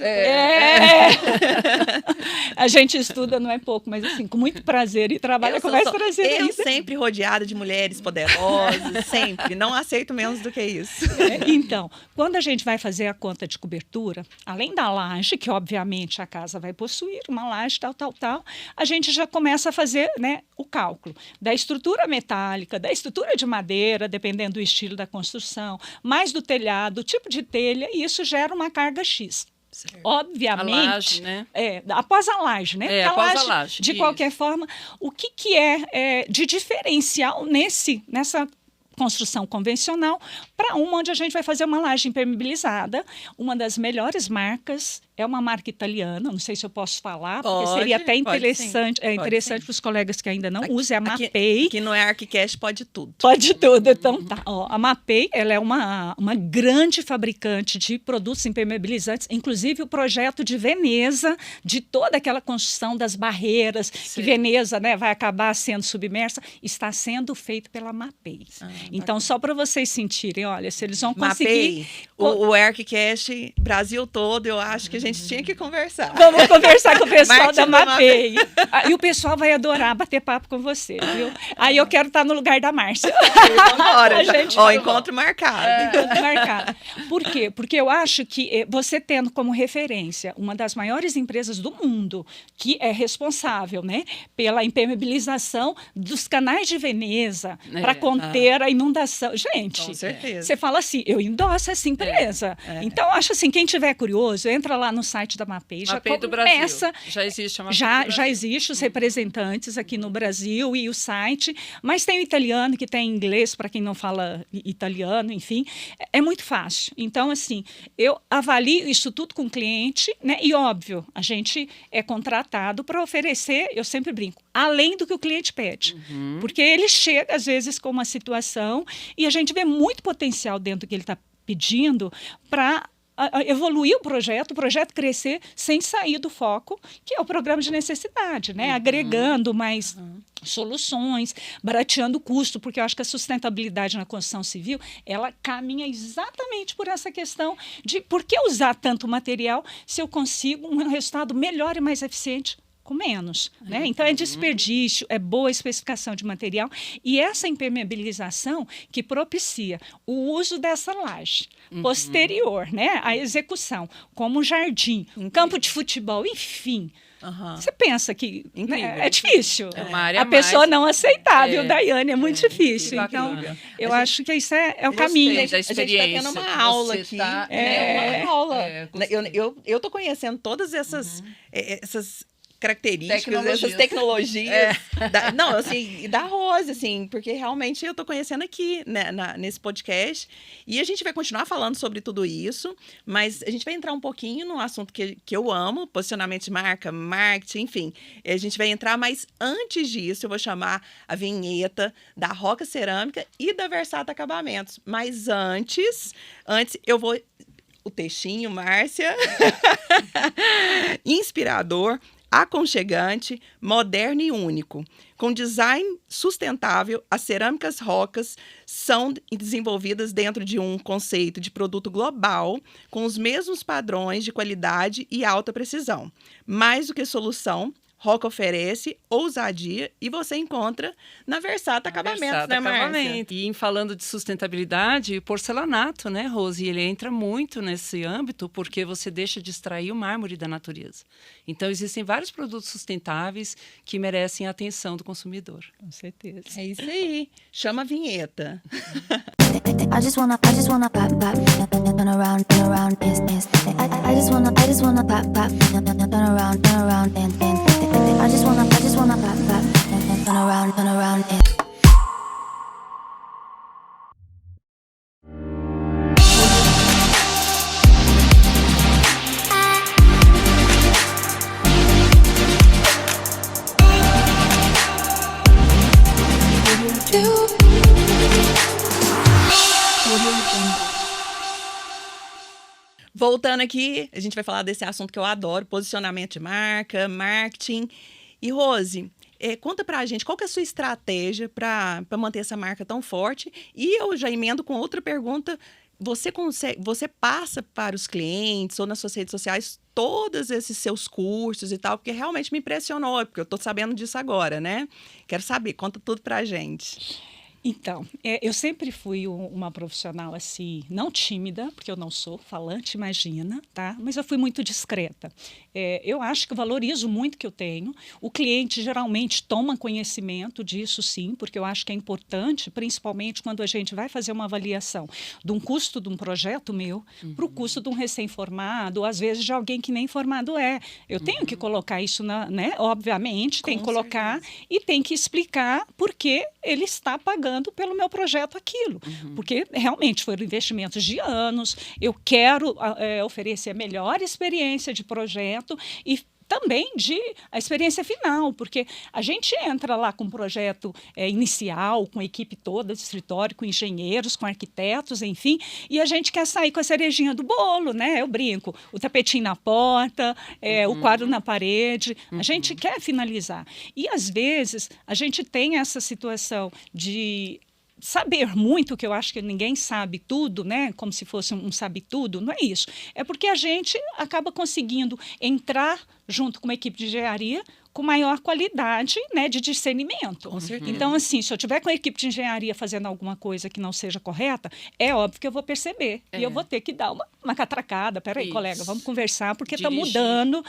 A gente estuda, não é pouco, mas assim, com muito prazer e trabalha com mais prazer. Eu sempre rodeada de mulheres poderosas, sempre. Não aceito menos do que isso. Então, quando a gente vai fazer a conta de cobertura, além da laje, que obviamente a casa vai possuir, uma laje, tal, a gente já começa a fazer, né, o cálculo da estrutura metálica, da estrutura de madeira, dependendo do estilo da construção, mais do telhado, do tipo de telha, e isso gera uma carga X. Certo. Obviamente, a laje, né? Após a laje, né? Após a laje. De qualquer forma, o que é de diferencial nessa construção convencional para uma onde a gente vai fazer uma laje impermeabilizada, uma das melhores marcas, é uma marca italiana, não sei se eu posso falar, porque seria até interessante para os colegas que ainda não usam, é a Mapei. Que no ArchiCast pode tudo. Pode tudo, então tá. A Mapei, ela é uma grande fabricante de produtos impermeabilizantes, inclusive o projeto de Veneza, de toda aquela construção das barreiras, que Veneza, né, vai acabar sendo submersa, está sendo feito pela Mapei. Então, só para vocês sentirem, olha, se eles vão conseguir... O ArchiCast, Brasil todo, eu acho que a gente tinha que conversar. Vamos conversar com o pessoal da Mapei. E o pessoal vai adorar bater papo com você, viu? Aí eu quero estar no lugar da Márcia. Encontro marcado. Encontro marcado. Por quê? Porque eu acho que você tendo como referência uma das maiores empresas do mundo, que é responsável, né, pela impermeabilização dos canais de Veneza, para conter a inundação. Gente, com certeza. Você fala assim, eu endosso essa empresa. Então, eu acho assim, quem tiver curioso, entra lá no site da Mapei. Mapei do Brasil. Já existe a Mapei do Brasil. Já existe os representantes aqui no Brasil e o site, mas tem o italiano, que tem inglês, para quem não fala italiano, enfim. É muito fácil. Então, assim, eu avalio isso tudo com o cliente, né? E, óbvio, a gente é contratado para oferecer, eu sempre brinco, além do que o cliente pede. Porque ele chega, às vezes, com uma situação e a gente vê muito potencial dentro do que ele está pedindo para evoluir o projeto crescer sem sair do foco, que é o programa de necessidade, né? Agregando mais soluções, barateando o custo, porque eu acho que a sustentabilidade na construção civil, ela caminha exatamente por essa questão de por que usar tanto material se eu consigo um resultado melhor e mais eficiente com menos, né? Então, é desperdício, é boa especificação de material e essa impermeabilização que propicia o uso dessa laje posterior, né? A execução, como um jardim, um campo de futebol, enfim. Você pensa que é difícil. É uma área a pessoa mais... não aceitar, viu, Daiane? É muito difícil. Então, eu acho que isso é o caminho. Da experiência. A gente está tendo uma aula aqui. Uma aula. Eu tô conhecendo todas essas características, essas tecnologias. Não, assim, da Rose, assim, porque realmente eu tô conhecendo aqui, né, nesse podcast. E a gente vai continuar falando sobre tudo isso, mas a gente vai entrar um pouquinho num assunto que eu amo, posicionamento de marca, marketing, enfim. A gente vai entrar, mas antes disso, eu vou chamar a vinheta da Roca Cerâmica e da Versata Acabamentos. Mas antes eu vou... O textinho, Márcia. Inspirador, aconchegante, moderno e único. Com design sustentável, as cerâmicas Rocas são desenvolvidas dentro de um conceito de produto global, com os mesmos padrões de qualidade e alta precisão. Mais do que solução, Roca oferece ousadia e você encontra na Versata Acabamentos, né, Márcia? E falando de sustentabilidade, porcelanato, né, Rose? Ele entra muito nesse âmbito porque você deixa de extrair o mármore da natureza. Então, existem vários produtos sustentáveis que merecem a atenção do consumidor. Com certeza. É isso aí. Chama a vinheta. I just wanna turn around, dance. I just wanna turn around, dance. I just wanna turn around, dance. Voltando aqui, a gente vai falar desse assunto que eu adoro, posicionamento de marca, marketing. E, Rose, conta pra gente qual que é a sua estratégia para manter essa marca tão forte. E eu já emendo com outra pergunta. Você passa para os clientes ou nas suas redes sociais todos esses seus cursos e tal, porque realmente me impressionou, porque eu tô sabendo disso agora, né? Quero saber, conta tudo pra gente. Então, eu sempre fui uma profissional assim, não tímida, porque eu não sou falante, imagina, tá? Mas eu fui muito discreta. Eu acho que eu valorizo muito o que eu tenho. O cliente geralmente toma conhecimento disso, sim, porque eu acho que é importante, principalmente quando a gente vai fazer uma avaliação de um custo de um projeto meu para o custo de um recém-formado, ou às vezes de alguém que nem formado é. Eu tenho que colocar isso, né? Obviamente, tem que colocar e tem que explicar por que ele está pagando pelo meu projeto aquilo, porque realmente foram investimentos de anos, eu quero oferecer a melhor experiência de projeto e também a experiência final, porque a gente entra lá com um projeto inicial, com a equipe toda de escritório, com engenheiros, com arquitetos, enfim, e a gente quer sair com a cerejinha do bolo, né? Eu brinco, o tapetinho na porta, o quadro na parede, a gente quer finalizar. E, às vezes, a gente tem essa situação de saber muito, que eu acho que ninguém sabe tudo, né? Como se fosse um sabe-tudo, não é isso. É porque a gente acaba conseguindo entrar junto com uma equipe de engenharia com maior qualidade, né, de discernimento. Com certeza. Então, assim, se eu tiver com a equipe de engenharia fazendo alguma coisa que não seja correta, é óbvio que eu vou perceber. E eu vou ter que dar uma catracada. Peraí, colega, vamos conversar, porque está mudando.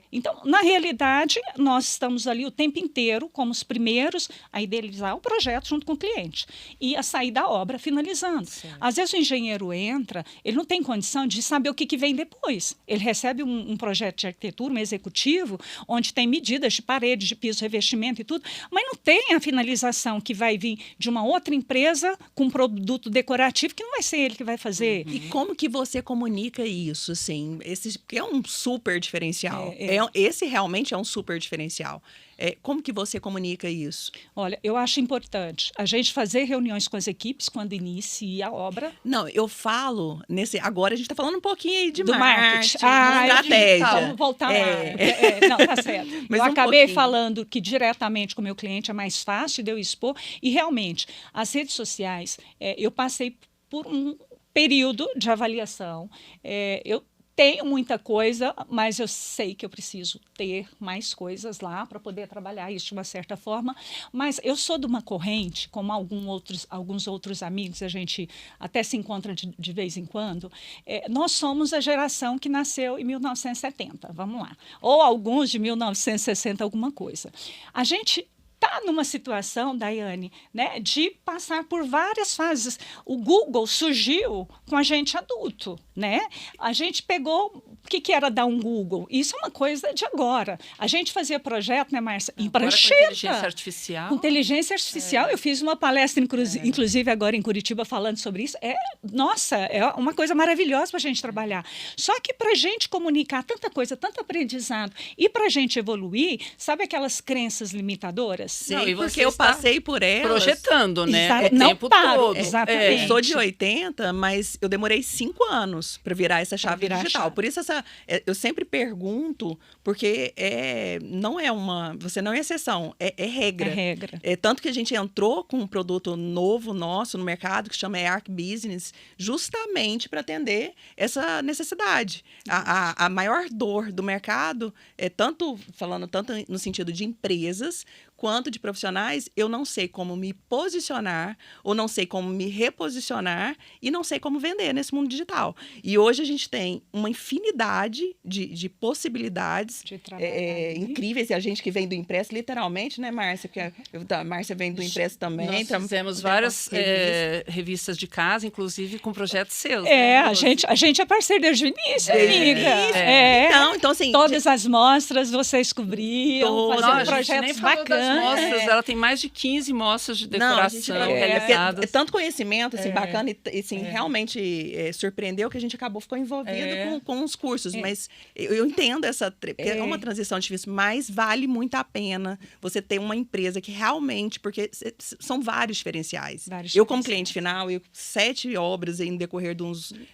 Então, na realidade, nós estamos ali o tempo inteiro como os primeiros a idealizar o projeto junto com o cliente e a sair da obra finalizando. Certo. Às vezes o engenheiro entra, ele não tem condição de saber o que vem depois. Ele recebe um projeto de arquitetura, um executivo, onde tem medidas de parede, de piso, revestimento e tudo, mas não tem a finalização que vai vir de uma outra empresa com um produto decorativo que não vai ser ele que vai fazer. E como que você comunica isso, assim? Porque é um super diferencial. Esse realmente é um super diferencial. Como que você comunica isso? Olha, eu acho importante a gente fazer reuniões com as equipes quando inicia a obra. Não, eu falo agora a gente está falando um pouquinho aí de marketing, estratégia. Vamos voltar lá. Não, tá certo. Mas eu acabei pouquinho. falando que diretamente com o meu cliente é mais fácil de eu expor, e realmente, as redes sociais, eu passei por um período de avaliação, eu tenho muita coisa, mas eu sei que eu preciso ter mais coisas lá para poder trabalhar isso de uma certa forma. Mas eu sou de uma corrente, como alguns outros amigos, a gente até se encontra de vez em quando. Nós somos a geração que nasceu em 1970, vamos lá. Ou alguns de 1960, alguma coisa. A gente está numa situação, Daiane, né, de passar por várias fases. O Google surgiu com a gente adulto, né? A gente pegou... O que era dar um Google? Isso é uma coisa de agora. A gente fazia projeto, né, Márcia? Em prancheta. Com inteligência artificial. Com inteligência artificial. Eu fiz uma palestra, inclusive agora em Curitiba, falando sobre isso. Nossa, é uma coisa maravilhosa para a gente trabalhar. Só que para a gente comunicar tanta coisa, tanto aprendizado, e para a gente evoluir, sabe aquelas crenças limitadoras? Sim, Não, e porque você eu está passei por elas. Projetando, né? Não tempo paro, todo. exatamente. Eu sou de 80, mas eu demorei 5 anos para virar essa chave virar a digital. chave. Por isso eu sempre pergunto, porque não é você não é exceção, é regra. É regra. Tanto que a gente entrou com um produto novo nosso no mercado, que chama Arc Business, justamente para atender essa necessidade. A maior dor do mercado, falando tanto no sentido de empresas, quanto de profissionais, eu não sei como me posicionar, ou não sei como me reposicionar, e não sei como vender nesse mundo digital. E hoje a gente tem uma infinidade de possibilidades De trabalhar. incríveis, e a gente que vem do impresso, literalmente, né, Márcia? Porque a Márcia vem do impresso também. Nós fizemos várias revistas de casa, inclusive com projetos seus. A gente é parceiro desde o início, amiga. Então, assim... Todas as mostras vocês cobriam, Todas. fazendo a gente nem projetos falou das bacanas. mostras, ela tem mais de 15 mostras de decoração realizadas. Tanto conhecimento, assim, bacana, e assim, realmente surpreendeu que a gente ficou envolvido com os cursos, mas eu entendo porque é uma transição difícil, mas vale muito a pena você ter uma empresa que realmente, porque são vários diferenciais. Eu, como cliente final, 7 obras em decorrer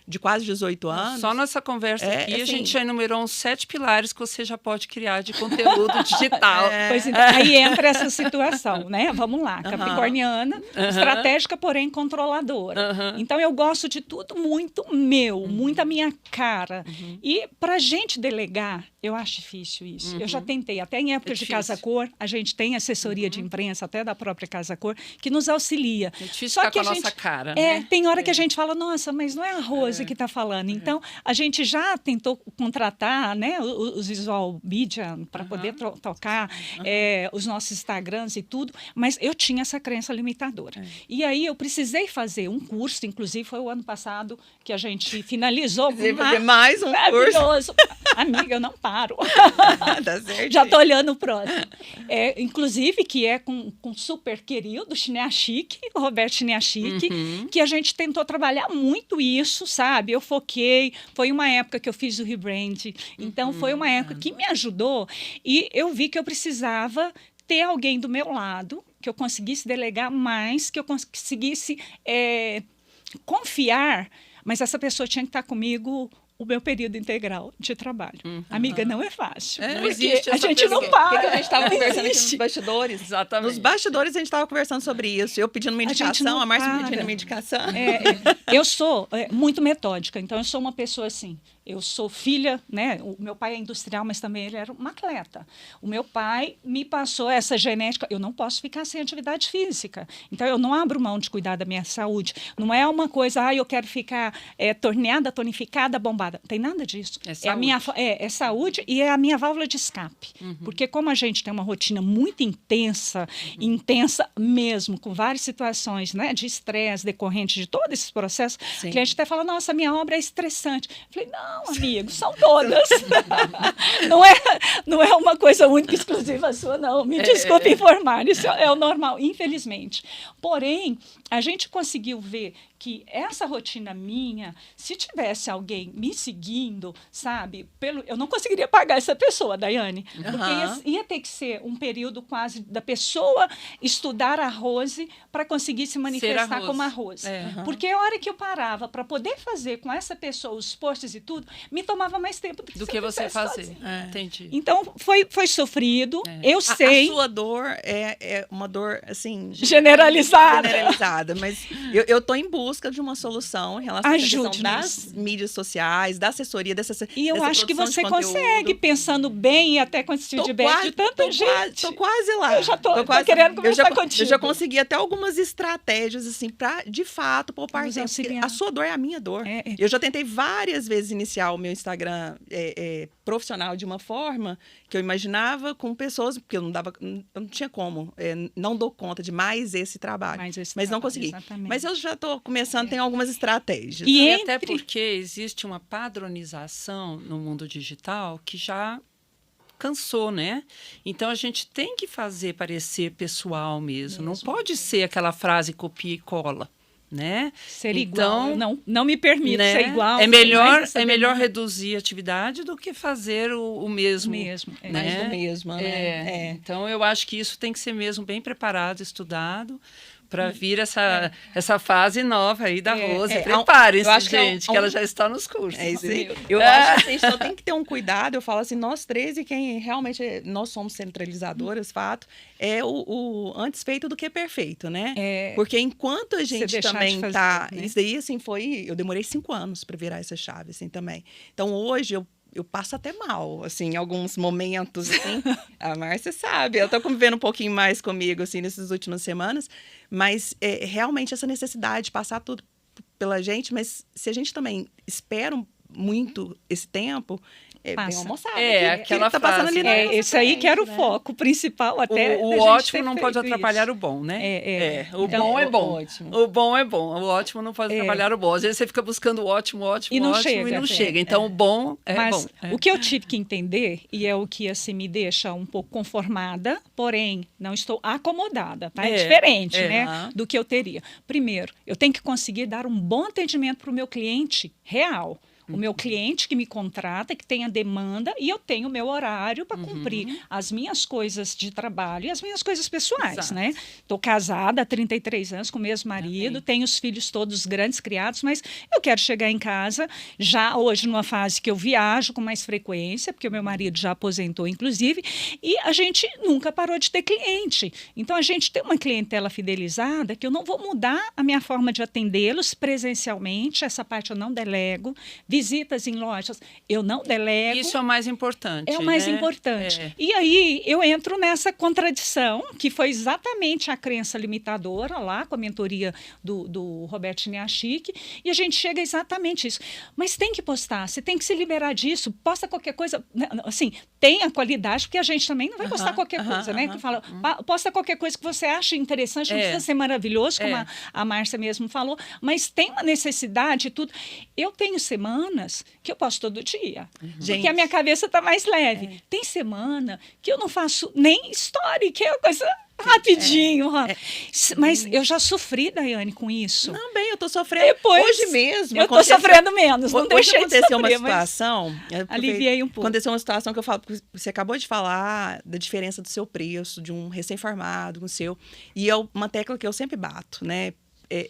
de quase 18 anos. Só nessa conversa aqui, a gente já enumerou uns 7 pilares que você já pode criar de conteúdo digital. Pois então, aí entra essa situação, né? Vamos lá, capricorniana, estratégica, porém controladora. Então, eu gosto de tudo muito meu, muito a minha cara. E para a gente delegar, eu acho difícil isso. Eu já tentei, até em épocas de Casa Cor, a gente tem assessoria de imprensa, até da própria Casa Cor, que nos auxilia. É difícil Só ficar que com a nossa cara. Tem hora que a gente fala, nossa, mas não é a Rose que está falando. Então, a gente já tentou contratar, né, os visual media para poder tocar os nossos Instagrams e tudo, mas eu tinha essa crença limitadora. E aí eu precisei fazer um curso, inclusive foi o ano passado que a gente finalizou. Fazer mais um maravilhoso. Amiga, eu não paro. Tá certo. Já estou olhando o próximo. Inclusive, que é com super querido, Chineachique, o Roberto Chineachique, que a gente tentou trabalhar muito isso, sabe? Eu foquei, foi uma época que eu fiz o rebrand, então foi uma época que me ajudou e eu vi que eu precisava ter alguém do meu lado, que eu conseguisse delegar mais, que eu conseguisse confiar, mas essa pessoa tinha que estar comigo o meu período integral de trabalho. Amiga, não é fácil. Não existe a essa gente não pessoa. para. O que a gente estava conversando aqui nos Existe. bastidores? Exatamente. Nos bastidores a gente estava conversando sobre isso. Eu pedindo uma A gente indicação, não a Márcia para. pedindo uma indicação. Eu sou muito metódica, então eu sou uma pessoa assim. Eu sou filha, né? O meu pai é industrial, mas também ele era um atleta. O meu pai me passou essa genética. Eu não posso ficar sem atividade física. Então, eu não abro mão de cuidar da minha saúde. Não é uma coisa, eu quero ficar torneada, tonificada, bombada. Não tem nada disso. É saúde. É saúde e é a minha válvula de escape. Porque como a gente tem uma rotina muito intensa mesmo, com várias situações, né, de estresse decorrente de todo esse processo, o cliente até fala, nossa, minha obra é estressante. Eu falei, não, amigo, são todas. não é uma coisa única, exclusiva sua, não. Me desculpe informar, isso é o normal, infelizmente. Porém, a gente conseguiu ver que essa rotina minha, se tivesse alguém me seguindo, sabe, eu não conseguiria pagar essa pessoa, Daiane, porque ia ter que ser um período quase da pessoa estudar a Rose para conseguir se manifestar como a Rose. Porque a hora que eu parava para poder fazer com essa pessoa os posts e tudo, me tomava mais tempo do que você fazer. Entendi. Então, foi sofrido, eu sei. A sua dor é uma dor, assim... Generalizada, mas eu tô em busca de uma solução em relação à questão das mídias sociais, da assessoria, E eu acho que você consegue, pensando bem e até com esse feedback de tanta gente. Tô quase lá. Eu já tô querendo conversar contigo. Eu já consegui até algumas estratégias, assim, pra, de fato, poupar tempo. A sua dor é a minha dor. Eu já tentei várias vezes iniciar o meu Instagram profissional de uma forma que eu imaginava com pessoas, porque eu não tinha como, não dou conta de mais esse trabalho. Mas não consegui. Exatamente. Mas eu já estou começando, tem algumas estratégias. E até porque existe uma padronização no mundo digital que já cansou, né? Então, a gente tem que fazer parecer pessoal mesmo. Não pode ser aquela frase copia e cola. Né? Ser igual, não me permito ser igual. É melhor reduzir a atividade do que fazer o mesmo. Mais do mesmo, né? Então, eu acho que isso tem que ser mesmo bem preparado, estudado, para vir essa fase nova aí da Rose. Preparem-se, gente, que ela já está nos cursos. É isso aí. Eu acho que a gente só tem que ter um cuidado. Eu falo assim, nós 13, quem realmente nós somos centralizadoras, fato, é o antes feito do que perfeito, né? Porque enquanto a gente também tá... Né? Isso daí, assim, eu demorei 5 anos para virar essa chave, assim, também. Então, hoje, eu passo até mal, assim, em alguns momentos, assim. A Márcia sabe, ela tá convivendo um pouquinho mais comigo, assim, nessas últimas semanas, mas realmente essa necessidade de passar tudo pela gente, mas se a gente também espera muito esse tempo... Bem almoçado. Aquela tá passando ali isso aí que era o foco principal até. O ótimo não pode atrapalhar o bom, né? O bom é bom. O bom é bom. O ótimo não pode atrapalhar o bom. Às vezes você fica buscando o ótimo e não chega. Então o bom é bom. Mas o que eu tive que entender, e é o que assim me deixa um pouco conformada, porém não estou acomodada, tá? É diferente, né, do que eu teria. Primeiro, eu tenho que conseguir dar um bom atendimento para o meu cliente real. O meu cliente que me contrata, que tem a demanda, e eu tenho o meu horário para cumprir as minhas coisas de trabalho e as minhas coisas pessoais, né? Estou casada há 33 anos com o mesmo marido, tenho os filhos todos grandes, criados, mas eu quero chegar em casa, já hoje numa fase que eu viajo com mais frequência, porque o meu marido já aposentou, inclusive, e a gente nunca parou de ter cliente. Então, a gente tem uma clientela fidelizada que eu não vou mudar a minha forma de atendê-los presencialmente, essa parte eu não delego, visitas em lojas, eu não delego. Isso é o mais importante. É o mais importante. E aí eu entro nessa contradição, que foi exatamente a crença limitadora lá, com a mentoria do Roberto Chiniachik, e a gente chega exatamente isso. Mas tem que postar, você tem que se liberar disso, posta qualquer coisa, assim, tenha qualidade, porque a gente também não vai postar qualquer coisa, né? Que fala, posta qualquer coisa que você acha interessante, não precisa ser maravilhoso, como a Márcia mesmo falou, mas tem uma necessidade e tudo. Eu tenho semanas que eu posto todo dia, porque a minha cabeça está mais leve. Tem semana que eu não faço nem story, que é uma coisa rapidinho. Mas eu já sofri, Daiane, com isso. Também, eu tô sofrendo. Hoje mesmo. Eu tô sofrendo menos, não deixei de sofrer. Uma situação... Aliviei um pouco. Aconteceu uma situação que eu falo, você acabou de falar da diferença do seu preço, de um recém-formado com o seu, e é uma tecla que eu sempre bato, né?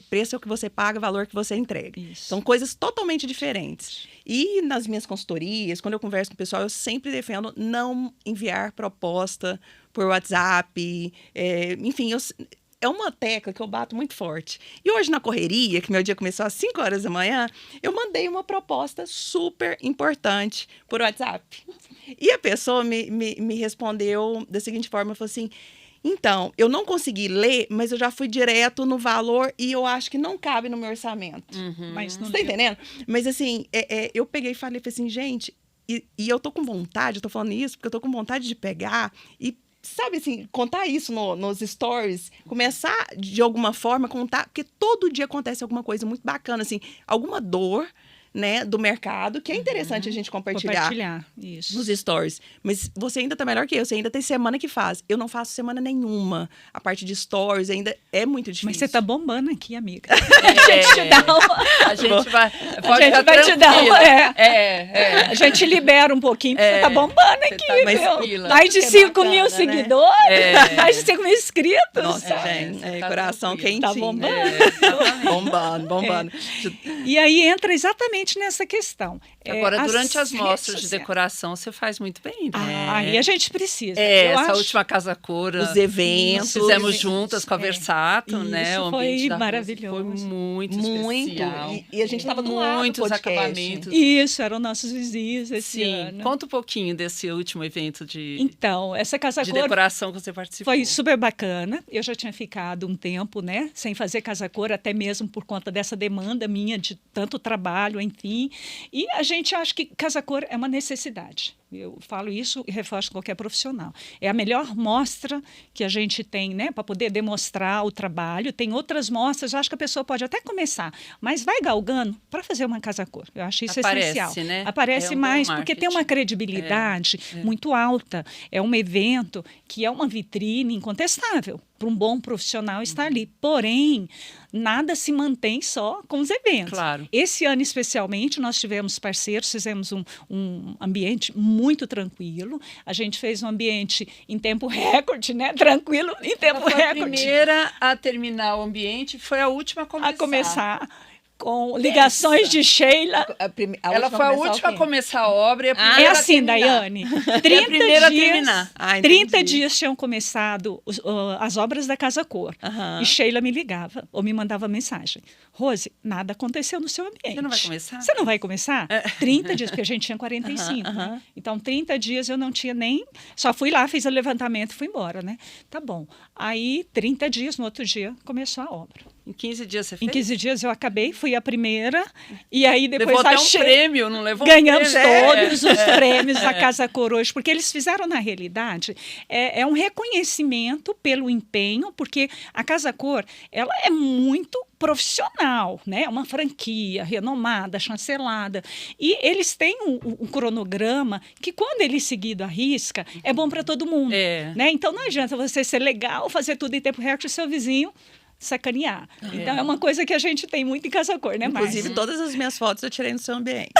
Preço é o que você paga, valor que você entrega. Isso. São coisas totalmente diferentes. E nas minhas consultorias, quando eu converso com o pessoal, eu sempre defendo não enviar proposta por WhatsApp. Enfim, é uma tecla que eu bato muito forte. E hoje, na correria, que meu dia começou às 5 horas da manhã, eu mandei uma proposta super importante por WhatsApp. E a pessoa me respondeu da seguinte forma, falou assim... Então, eu não consegui ler, mas eu já fui direto no valor e eu acho que não cabe no meu orçamento. Mas não você tá entendendo? Mas assim, eu peguei e falei assim, gente, e eu tô com vontade, eu tô falando isso porque eu tô com vontade de pegar e, sabe assim, contar isso nos stories, começar de alguma forma a contar, porque todo dia acontece alguma coisa muito bacana, assim, alguma dor, né, do mercado, que é interessante a gente compartilhar isso. nos stories. Mas você ainda tá melhor que eu, você ainda tem semana que faz. Eu não faço semana nenhuma. A parte de stories ainda é muito difícil. Mas você tá bombando aqui, amiga. A gente te dá uma... A gente vai, A gente vai te dar uma... A gente libera um pouquinho, porque você tá bombando aqui, tá mais viu? pila. Mais de Isso que 5 bacana, mil né? seguidores, mais de 5 mil inscritos. Nossa, gente, tá coração tranquilo. quentinho. Tá bombando. Bombando. E aí entra exatamente nessa questão. Agora, durante as redes mostras de sociais. decoração, você faz muito bem, né? Aí a gente precisa. Essa última Casa Cora. Os eventos. Fizemos juntas com a Versato, né? Isso O foi ambiente da Rússia maravilhoso. Foi muito especial. E a gente tava do lado do Muitos podcast. acabamentos. Isso, eram nossos vizinhos esse ano. Conta um pouquinho desse último evento de Então, essa Casa de Cor decoração que você participou. foi super bacana. Eu já tinha ficado um tempo, né, sem fazer Casa Cor, até mesmo por conta dessa demanda minha de tanto trabalho, enfim. E a gente acha que Casa Cor é uma necessidade. Eu falo isso e reforço qualquer profissional. É a melhor mostra que a gente tem, né, para poder demonstrar o trabalho. Tem outras mostras, eu acho que a pessoa pode até começar, mas vai galgando para fazer uma Casa Cor. Eu acho isso essencial. Né? Aparece É um bom mais, porque tem uma marketing. credibilidade muito alta. É um evento que é uma vitrine incontestável para um bom profissional estar ali. Porém, nada se mantém só com os eventos. Claro. Esse ano, especialmente, nós tivemos parceiros, fizemos um ambiente muito tranquilo. A gente fez um ambiente em tempo recorde, né? Tranquilo, em tempo Ela foi recorde. a primeira a terminar o ambiente, foi a última A começar com ligações de Sheila. Ela foi a última a começar a obra e a primeira É a assim, terminar. Daiane. 30 E a primeira a dias, terminar. 30 dias tinham começado as obras da Casa Cor. Aham. E Sheila me ligava ou me mandava mensagem. Rose, nada aconteceu no seu ambiente. Você não vai começar? Você não vai começar? 30 dias, porque a gente tinha 45. Né? Então, 30 dias eu não tinha nem... Só fui lá, fiz o levantamento e fui embora, né? Tá bom. Aí, 30 dias, no outro dia, começou a obra. Em 15 dias você Em fez? 15 dias eu acabei, fui a primeira. E aí depois Levou até um achei... prêmio, não levou Ganhamos um prêmio? todos os prêmios da Casa Cor hoje, porque eles fizeram, na realidade, é um reconhecimento pelo empenho, porque a Casa Cor, ela é muito profissional, né? Uma franquia renomada, chancelada. E eles têm um cronograma que, quando ele é seguido à risca, é bom para todo mundo. Né? Então, não adianta você ser legal, fazer tudo em tempo recorde e seu vizinho sacanear. Então, é uma coisa que a gente tem muito em Casa Cor, né, Márcia? Inclusive, todas as minhas fotos eu tirei no seu ambiente.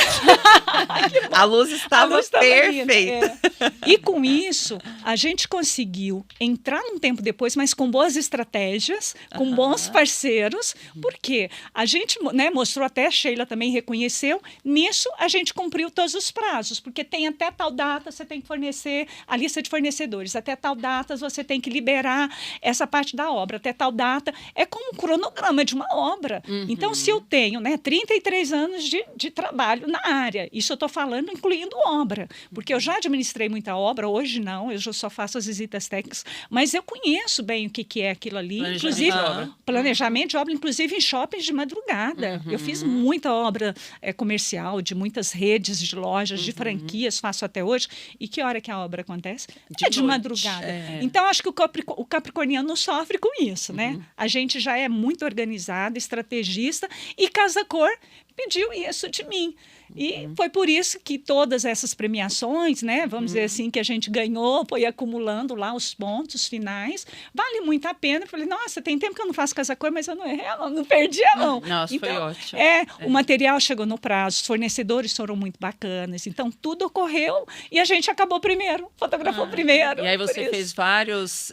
A luz estava perfeita. E com isso, a gente conseguiu entrar num tempo depois, mas com boas estratégias, com bons parceiros, porque a gente, né, mostrou, até a Sheila também reconheceu, nisso a gente cumpriu todos os prazos, porque tem até tal data você tem que fornecer a lista de fornecedores, até tal data você tem que liberar essa parte da obra, até tal data. É como um cronograma de uma obra. Então, se eu tenho, né, 33 anos de trabalho na área, isso eu estou falando incluindo obra, porque eu já administrei muita obra, hoje não, eu só faço as visitas técnicas, mas eu conheço bem o que é aquilo ali, inclusive planejamento de obra, inclusive em shoppings de madrugada. Eu fiz muita obra comercial, de muitas redes de lojas, de franquias, faço até hoje. E que hora que a obra acontece? De madrugada. Então, acho que o capricorniano sofre com isso, né? A gente já é muito organizado, estrategista, e Casa Cor pediu isso de mim. E foi por isso que todas essas premiações, né, vamos dizer assim, que a gente ganhou, foi acumulando lá os pontos finais, vale muito a pena. Eu falei, nossa, tem tempo que eu não faço Casa Cor, mas eu não errei, não perdi a mão. Nossa, então, foi ótimo. O material chegou no prazo, os fornecedores foram muito bacanas, então tudo ocorreu e a gente acabou primeiro, fotografou primeiro. E aí você fez vários...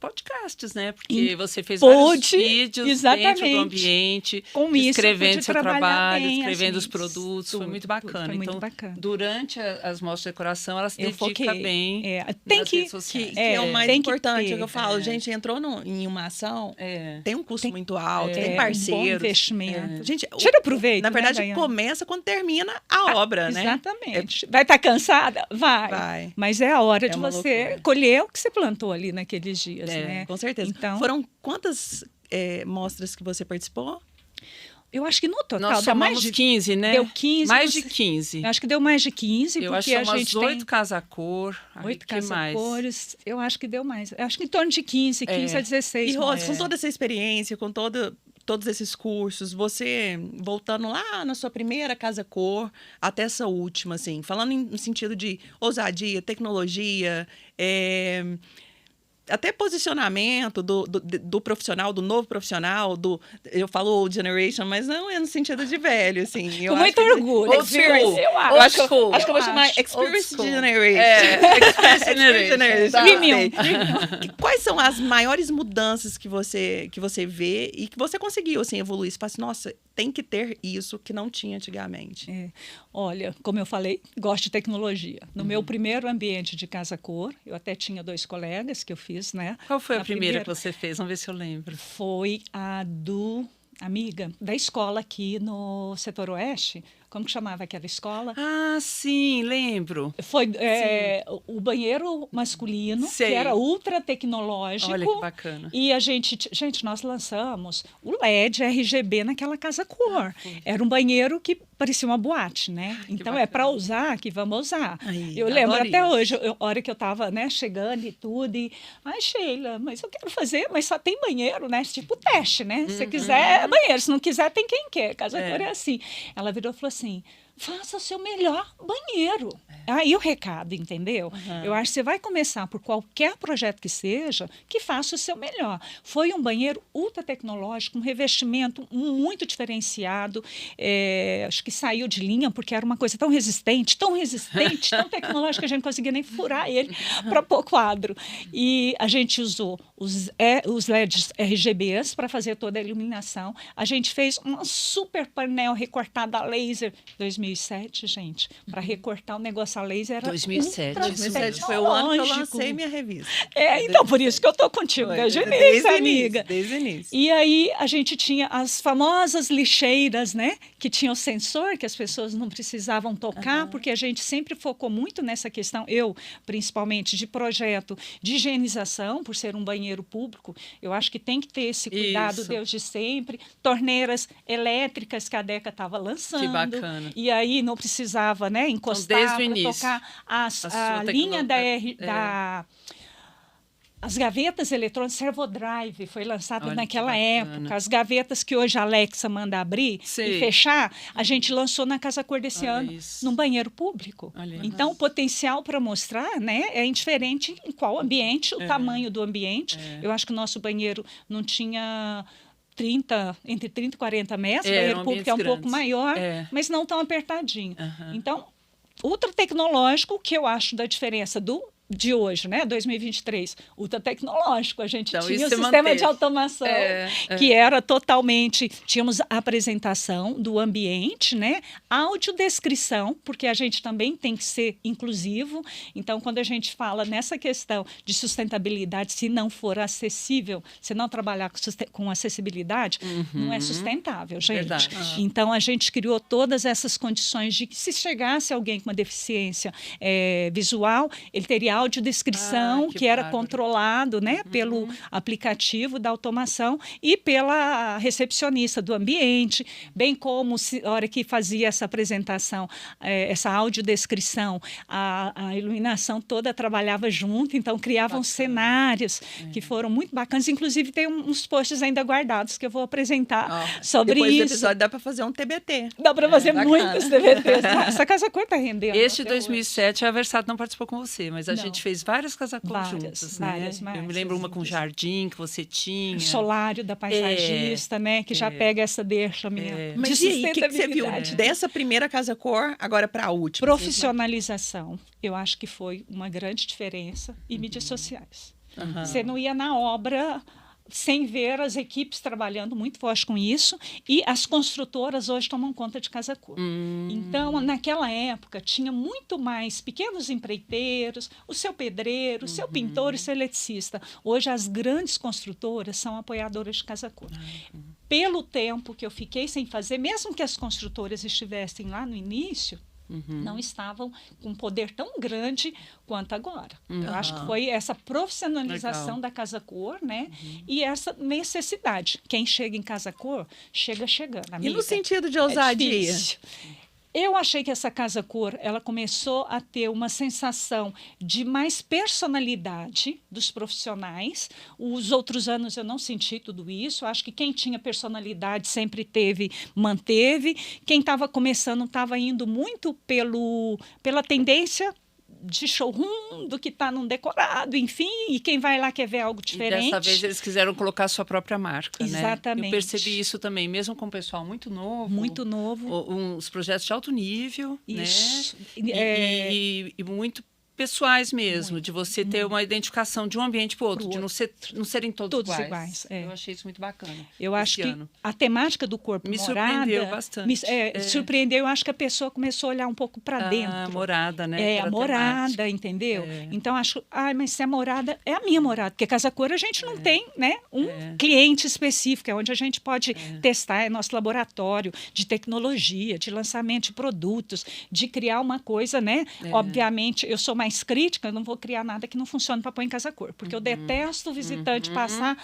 podcasts, né? Porque você fez Pude, vários vídeos exatamente, dentro do ambiente, com isso, descrevendo seu trabalho, bem, descrevendo assim, os produtos, foi muito bacana. Foi muito então, bacana. durante as mostras de decoração, ela se dedica foquei. bem Tem nas que, redes sociais. Que é o mais tem que importante, ter. é o que eu falo. Gente, entrou em uma ação, tem um custo muito alto, tem um bom parceiros. investimento. Gente, Tira proveito, na verdade, né, Daiane? começa quando termina a obra, né? Exatamente. Vai estar cansada? Vai. Mas é a hora de você loucura. colher o que você plantou ali naqueles dias, né? Com certeza. Então, foram quantas mostras que você participou? eu acho que no total Nós dá mais somamos de 15, né? Deu 15. Mais de 15. Eu acho que deu mais de 15, Eu porque acho que a são gente umas 8 tem Casa Cor. 8 que mais? cores. Eu acho que deu mais. Eu acho que em torno de 15 a 16. E Rose, com toda essa experiência, com todo todos esses cursos, você, voltando lá na sua primeira Casa Cor, até essa última, assim, falando no sentido de ousadia, tecnologia, até posicionamento do profissional, do novo profissional, eu falo old generation, mas não é no sentido de velho, assim. Com muito orgulho. Experience. Eu Eu acho que eu vou Eu chamar acho. Experience Old school. Generation. Experience Generation. Tá. Premium. Quais são as maiores mudanças que você vê e que você conseguiu, assim, evoluir? Você fala assim, nossa, tem que ter isso que não tinha antigamente. Olha, como eu falei, gosto de tecnologia. No meu primeiro ambiente de Casa Cor, eu até tinha 2 colegas que eu fiz, né? Qual foi a Na primeira que você fez? Vamos ver se eu lembro. Foi a amiga da escola aqui no setor oeste. Como que chamava aquela escola? Ah, sim, lembro. Foi o banheiro masculino, Sei. que era ultra tecnológico. Olha que bacana. E a gente, nós lançamos o LED RGB naquela Casa Cor. Era um banheiro que parecia uma boate, né? Então bacana. para usar que vamos usar. Ai, Eu lembro adoro até isso. hoje, a hora que eu estava, né, chegando e tudo, ai, Sheila, mas eu quero fazer, mas só tem banheiro, né? Tipo teste, né? Se você quiser, é banheiro. Se não quiser, tem quem quer. Casa Cor é assim. Ela virou e falou assim, faça o seu melhor banheiro. Aí o recado, entendeu? Eu acho que você vai começar por qualquer projeto que seja, que faça o seu melhor. Foi um banheiro ultra tecnológico, um revestimento muito diferenciado. Acho que saiu de linha, porque era uma coisa tão resistente, tão tecnológica, que a gente não conseguia nem furar ele para pôr quadro. E a gente usou os LEDs RGBs para fazer toda a iluminação. A gente fez um super painel recortado a laser 2007, gente. Para recortar o negócio a laser era 2007. ultra 2007 foi o ano que eu tecnológico. lancei minha revista. Então, por isso que eu estou contigo desde o início, amiga. Desde o início. E aí a gente tinha as famosas lixeiras, né? Que tinham sensor, que as pessoas não precisavam tocar, porque a gente sempre focou muito nessa questão, eu, principalmente, de projeto de higienização, por ser um banheiro público. Eu acho que tem que ter esse cuidado Isso. desde sempre. Torneiras elétricas que a Deca estava lançando. Que bacana. E aí não precisava, né, encostar desde o para início, tocar a sua linha tecnologia. As gavetas eletrônicas, Servodrive, foi lançada Olha, naquela que bacana. época. As gavetas que hoje a Alexa manda abrir Sei. e fechar, a gente lançou na Casa Cor desse Olha ano, isso. num banheiro público. Olha Então, isso. o potencial para mostrar, né, é indiferente em qual ambiente, o tamanho do ambiente. Eu acho que o nosso banheiro não tinha entre 30 e 40 metros, o banheiro público é um pouco maior, mas não tão apertadinho. Então, ultra tecnológico, que eu acho da diferença de hoje, né, 2023, ultra tecnológico. A gente Então, tinha isso o você sistema manteve. de automação, que era totalmente... Tínhamos a apresentação do ambiente, né, audiodescrição, porque a gente também tem que ser inclusivo. Então, quando a gente fala nessa questão de sustentabilidade, se não for acessível, se não trabalhar com acessibilidade, não é sustentável, gente. Verdade. Então, a gente criou todas essas condições de que se chegasse alguém com uma deficiência visual, ele teria audiodescrição, que era bárbaro. controlado, né, pelo aplicativo da automação e pela recepcionista do ambiente, bem como, a hora que fazia essa apresentação, essa audiodescrição, a iluminação toda trabalhava junto, então criavam cenários que foram muito bacanas. Inclusive, tem uns posts ainda guardados que eu vou apresentar sobre Depois do isso. episódio dá para fazer um TBT. Dá para fazer bacana. muitos TBTs. Essa Casa Cor está rendendo. Este até 2007, a Versato não participou com você, mas a Não. gente fez várias Casa Cor Várias, juntas, várias, né? Eu me várias, lembro uma com muitas. jardim que você tinha. O solário da paisagista, né? Que já pega essa deixa minha. Mas de e aí, o que você viu sustentabilidade. dessa primeira Casa Cor agora para a última? Profissionalização, eu acho que foi uma grande diferença, e mídias sociais. Você não ia na obra sem ver as equipes trabalhando muito forte com isso, e as construtoras hoje tomam conta de Casa Cor. Então, naquela época, tinha muito mais pequenos empreiteiros, o seu pedreiro, o seu pintor, o seu eletricista. Hoje, as grandes construtoras são apoiadoras de Casa Cor. Pelo tempo que eu fiquei sem fazer, mesmo que as construtoras estivessem lá no início, não estavam com um poder tão grande quanto agora. Eu acho que foi essa profissionalização Legal. da Casa Cor, né? E essa necessidade. Quem chega em Casa Cor, chega chegando, E amiga. no sentido de É ousadia? difícil. Eu achei que essa Casa Cor, ela começou a ter uma sensação de mais personalidade dos profissionais. Os outros anos eu não senti tudo isso. Acho que quem tinha personalidade sempre teve, manteve. Quem estava começando estava indo muito pela tendência de showroom, do que está num decorado, enfim, e quem vai lá quer ver algo diferente. E dessa vez eles quiseram colocar a sua própria marca, Exatamente. né? Eu percebi isso também, mesmo com o pessoal muito novo. Muito novo. Uns projetos de alto nível, Isso. né? E muito pessoais mesmo, de você ter uma identificação de um ambiente para o outro, de não serem todos iguais. Eu achei isso muito bacana. Eu acho que a temática do corpo me morada surpreendeu bastante. Surpreendeu. Eu acho que a pessoa começou a olhar um pouco para dentro. A morada, né? A morada, entendeu? Então acho, mas se é morada, é a minha morada, porque Casa Cor a gente não tem, né, cliente específico, é onde a gente pode testar, é nosso laboratório de tecnologia, de lançamento de produtos, de criar uma coisa, né? Obviamente, eu sou mais crítica, eu não vou criar nada que não funcione para pôr em Casa Cor, porque eu detesto o visitante passar,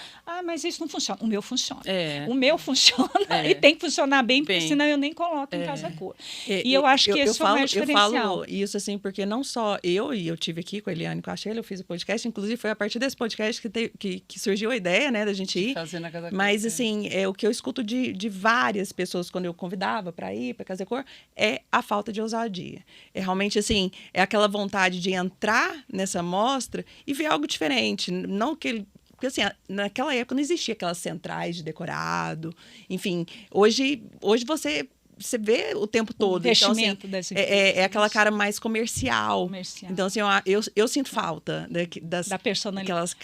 mas isso não funciona. O meu funciona. O meu funciona e tem que funcionar bem, porque senão eu nem coloco em Casa Cor. E eu acho que esse foi o mais diferencial. Eu falo isso assim, porque não só eu tive aqui com a Eliane e com a Sheila, eu fiz o podcast, inclusive foi a partir desse podcast que surgiu a ideia, né, da gente ir. Fazer na Casa Cor. Mas, assim, o que eu escuto de várias pessoas quando eu convidava para ir para Casa Cor é a falta de ousadia. É realmente, assim, é aquela vontade de entrar nessa mostra e ver algo diferente. Não que porque, assim, naquela época não existia aquelas centrais de decorado. Enfim, hoje você vê o tempo todo. O investimento então, assim, é aquela cara mais comercial. Então, assim, eu sinto falta da personalidade.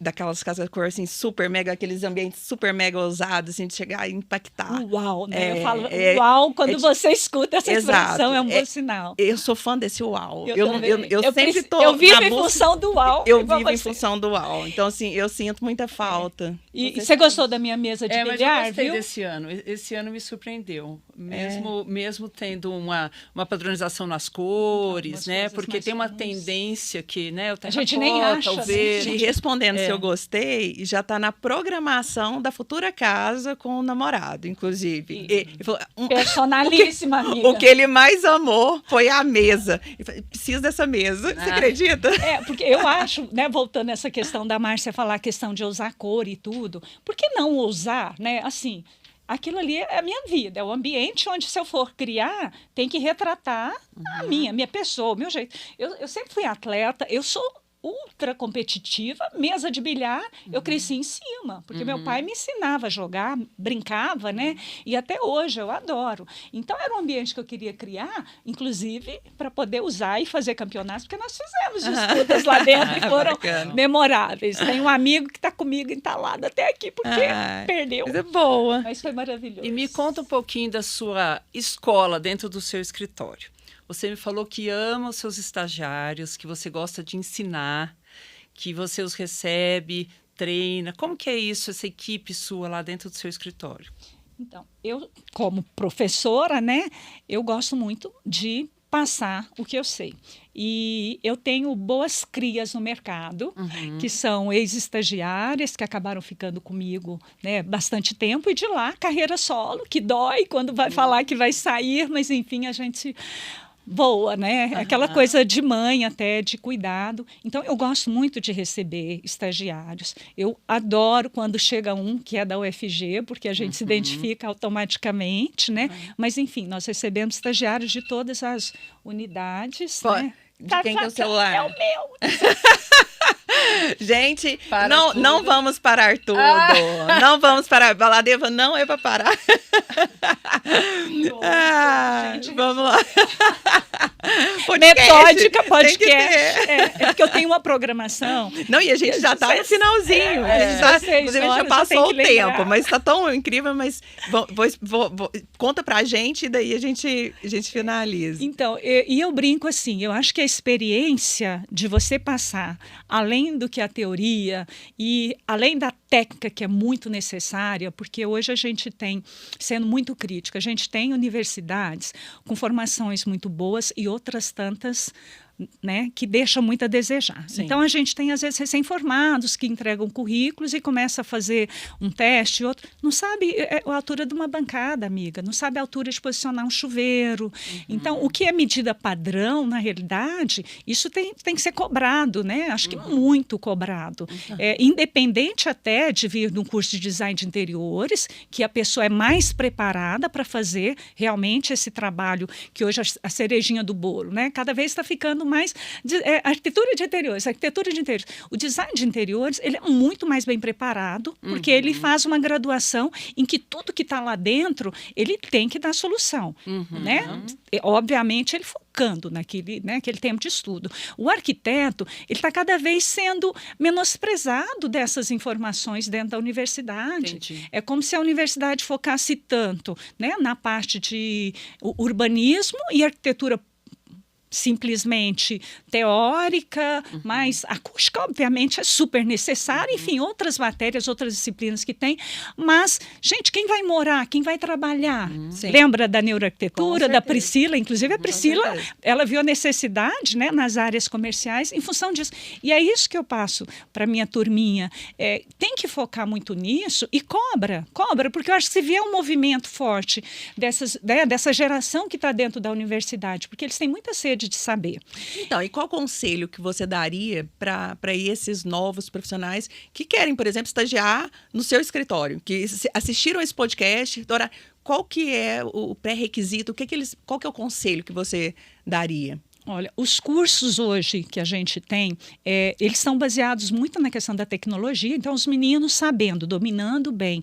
Daquelas casas cor, assim, super mega, aqueles ambientes super mega ousados, assim, de chegar e impactar. Uau, né? Eu falo uau, quando você escuta essa expressão, é um bom sinal. Eu sou fã desse uau. Eu sempre tô. Eu vivo em função do uau. Eu vivo em função do uau. Então, assim, eu sinto muita falta. E você gostou da minha mesa de bilhar, mas eu gostei viu? desse ano. Esse ano me surpreendeu. Mesmo tendo uma padronização nas cores, né? Porque tem uma tendência que, né? A gente nem acha. O verde. E respondendo se eu gostei, já está na programação da futura casa com o namorado, inclusive. Personalíssima, amiga. O que ele mais amou foi a mesa. Ele falou, preciso dessa mesa. Você acredita? Porque eu acho, né? Voltando a essa questão da Márcia falar a questão de usar cor e tudo, por que não usar, né? Assim, aquilo ali é a minha vida, é o ambiente onde, se eu for criar, tem que retratar a minha pessoa, o meu jeito. Eu sempre fui atleta, eu sou ultra competitiva, mesa de bilhar, eu cresci em cima, porque meu pai me ensinava a jogar, brincava, né? E até hoje eu adoro. Então era um ambiente que eu queria criar, inclusive para poder usar e fazer campeonatos, porque nós fizemos disputas lá dentro e foram memoráveis. Tem um amigo que está comigo entalado até aqui, porque perdeu. Coisa boa. Mas foi maravilhoso. E me conta um pouquinho da sua escola dentro do seu escritório. Você me falou que ama os seus estagiários, que você gosta de ensinar, que você os recebe, treina. Como que é isso, essa equipe sua lá dentro do seu escritório? Então, eu, como professora, né, eu gosto muito de passar o que eu sei. E eu tenho boas crias no mercado, que são ex-estagiárias, que acabaram ficando comigo, né, bastante tempo, e de lá, carreira solo, que dói quando vai falar que vai sair, mas enfim, a gente voa, né? Aquela coisa de mãe até, de cuidado. Então, eu gosto muito de receber estagiários. Eu adoro quando chega um que é da UFG, porque a gente se identifica automaticamente, né? Mas, enfim, nós recebemos estagiários de todas as unidades, né? De quem que é o celular? É o meu! Gente, não vamos parar tudo. Não vamos parar. Baladeva não é para parar. Gente, vamos lá. Metódica, podcast. É porque eu tenho uma programação. Não, e a gente já está no finalzinho. Inclusive, a gente já passou o tempo, mas está tão incrível. Mas conta pra gente e daí a gente finaliza. Então, eu brinco assim, eu acho que a experiência de você passar, além do que a teoria e além da técnica que é muito necessária, porque hoje a gente tem, sendo muito crítica, a gente tem universidades com formações muito boas e outras tantas né, que deixa muito a desejar. Sim. Então, a gente tem, às vezes, recém-formados que entregam currículos e começa a fazer um teste, outro. Não sabe a altura de uma bancada, amiga. Não sabe a altura de posicionar um chuveiro. Então, o que é medida padrão, na realidade, isso tem que ser cobrado, né? Acho que muito cobrado. Independente até de vir de um curso de design de interiores, que a pessoa é mais preparada para fazer realmente esse trabalho, que hoje é a cerejinha do bolo, né? Cada vez está ficando mais... arquitetura de interiores. O design de interiores, ele é muito mais bem preparado, porque ele faz uma graduação em que tudo que está lá dentro, ele tem que dar solução, né? Obviamente, ele focando naquele tempo de estudo. O arquiteto, ele está cada vez sendo menosprezado dessas informações dentro da universidade. Entendi. É como se a universidade focasse tanto, né, na parte de urbanismo e arquitetura simplesmente teórica, mas acústica, obviamente, é super necessária, enfim, outras matérias, outras disciplinas que tem, mas, gente, quem vai morar, quem vai trabalhar? Lembra da neuroarquitetura, da Priscila? Inclusive, a Priscila, ela viu a necessidade, né, nas áreas comerciais em função disso. E é isso que eu passo para minha turminha. Tem que focar muito nisso e cobra, porque eu acho que se vier um movimento forte dessa geração que está dentro da universidade, porque eles têm muita sede de saber. Então, e qual conselho que você daria para esses novos profissionais que querem, por exemplo, estagiar no seu escritório, que assistiram esse podcast? Dora, qual que é o pré-requisito? Qual que é o conselho que você daria? Olha, os cursos hoje que a gente tem, eles são baseados muito na questão da tecnologia, então os meninos sabendo, dominando bem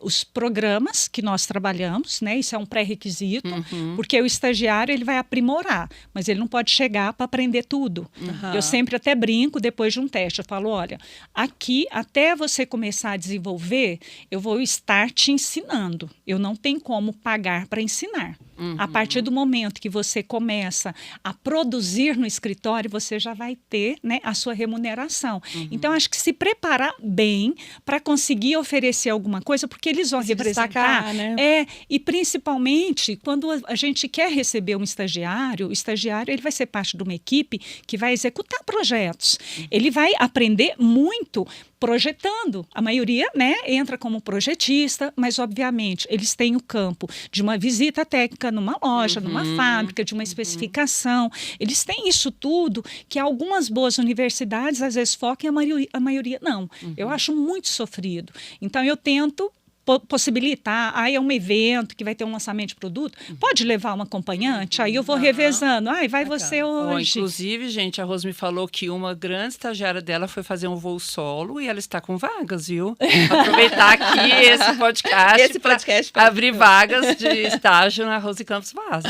os programas que nós trabalhamos, né? Isso é um pré-requisito, porque o estagiário ele vai aprimorar, mas ele não pode chegar para aprender tudo. Eu sempre até brinco depois de um teste, eu falo, olha, aqui até você começar a desenvolver, eu vou estar te ensinando, eu não tenho como pagar para ensinar. A partir do momento que você começa a produzir no escritório, você já vai ter, né, a sua remuneração. Então, acho que se preparar bem para conseguir oferecer alguma coisa, porque eles vão representar. Né? E principalmente, quando a gente quer receber um estagiário, o estagiário ele vai ser parte de uma equipe que vai executar projetos. Ele vai aprender muito projetando. A maioria, né, entra como projetista, mas, obviamente, eles têm o campo de uma visita técnica numa loja, numa fábrica, de uma especificação. Eles têm isso tudo que algumas boas universidades, às vezes, focam e a maioria não. Eu acho muito sofrido. Então, eu tento possibilitar, é um evento que vai ter um lançamento de produto, pode levar uma acompanhante, aí eu vou revezando, vai você hoje. Inclusive, gente, a Rose me falou que uma grande estagiária dela foi fazer um voo solo e ela está com vagas, viu? Aproveitar aqui esse podcast para abrir vagas de estágio na Rose Campos Vaz.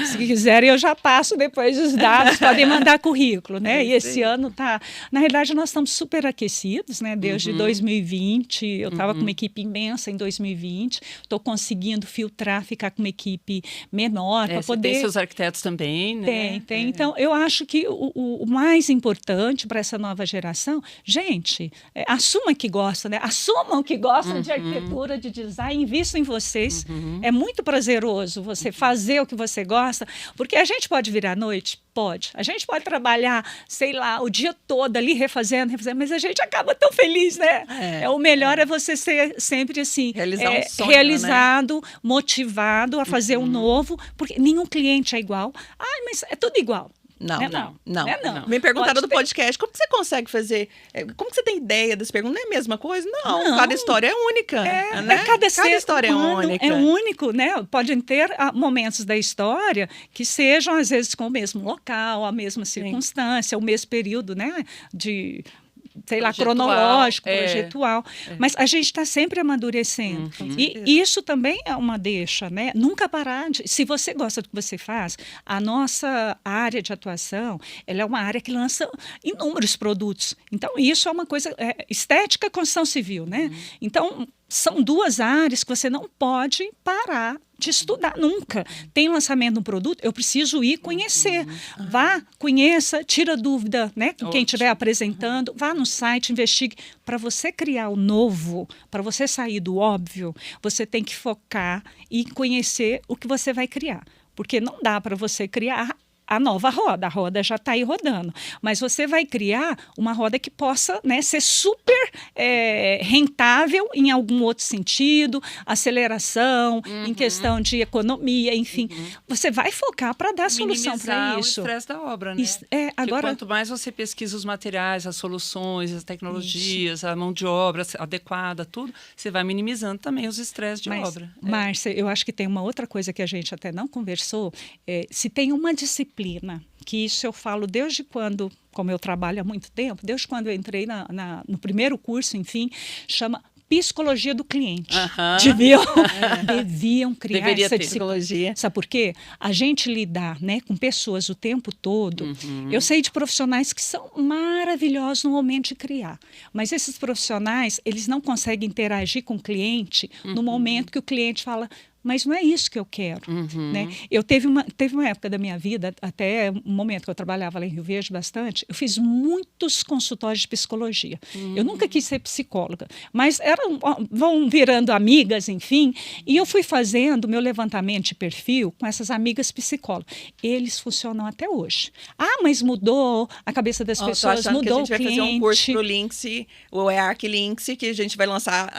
Se quiserem, eu já passo depois os dados, podem mandar currículo, né? E esse ano tá... Na realidade, nós estamos super aquecidos, né? Desde 2020, eu estava com uma equipe imensa em 2020, estou conseguindo filtrar, ficar com uma equipe menor para poder... Tem seus arquitetos também, né? Tem. Então, eu acho que o mais importante para essa nova geração, gente, assuma que gosta, né? Assumam que gostam de arquitetura, de design, invistam em vocês. É muito prazeroso você fazer o que você gosta, porque a gente pode virar à noite? Pode. A gente pode trabalhar, sei lá, o dia todo ali refazendo, mas a gente acaba tão feliz, né? O melhor é você ser sempre assim, realizar um sonho, realizado, né? Motivado a fazer um novo, porque nenhum cliente é igual. Mas é tudo igual. Não. Não. Me perguntaram do podcast, como que você consegue fazer? Como que você tem ideia desse pergunta? Não é a mesma coisa? Não. Cada história é única. Né? Cada história é única. É único, né? Podem ter momentos da história que sejam, às vezes, com o mesmo local, a mesma circunstância, o mesmo período, né? Sei lá, cronológico, projetual. Mas a gente está sempre amadurecendo. E isso também é uma deixa, né? Nunca parar de... Se você gosta do que você faz, a nossa área de atuação, ela é uma área que lança inúmeros produtos. Então, isso é uma coisa... estética, construção civil, né? Então, são duas áreas que você não pode parar de estudar nunca. Tem lançamento de um produto, eu preciso ir conhecer. Vá, conheça, tira dúvida, né? Com quem estiver apresentando, vá no site, investigue. Para você criar o novo, para você sair do óbvio, você tem que focar e conhecer o que você vai criar. Porque não dá para você criar a nova roda. A roda já está aí rodando. Mas você vai criar uma roda que possa, né, ser super rentável em algum outro sentido, aceleração, em questão de economia, enfim. Você vai focar para dar solução para isso. O estresse da obra, né? Agora, quanto mais você pesquisa os materiais, as soluções, as tecnologias, a mão de obra adequada, tudo, você vai minimizando também os estresses de obra. Márcia, eu acho que tem uma outra coisa que a gente até não conversou. Se tem uma disciplina, que isso eu falo desde quando, como eu trabalho há muito tempo, desde quando eu entrei no primeiro curso, enfim, chama Psicologia do Cliente. Deviam criar Deveria essa ter. psicologia. Sabe por quê? A gente lidar, né, com pessoas o tempo todo. Eu sei de profissionais que são maravilhosos no momento de criar, mas esses profissionais, eles não conseguem interagir com o cliente no momento que o cliente fala: mas não é isso que eu quero. Né? Eu teve uma época da minha vida, até um momento que eu trabalhava lá em Rio Verde bastante, eu fiz muitos consultórios de psicologia. Eu nunca quis ser psicóloga, mas vão virando amigas, enfim, e eu fui fazendo meu levantamento de perfil com essas amigas psicólogas. Eles funcionam até hoje. Mas mudou a cabeça das pessoas, mudou o cliente. Que a gente vai fazer um curso pro Linksy, o EARC Linksy, que a gente vai lançar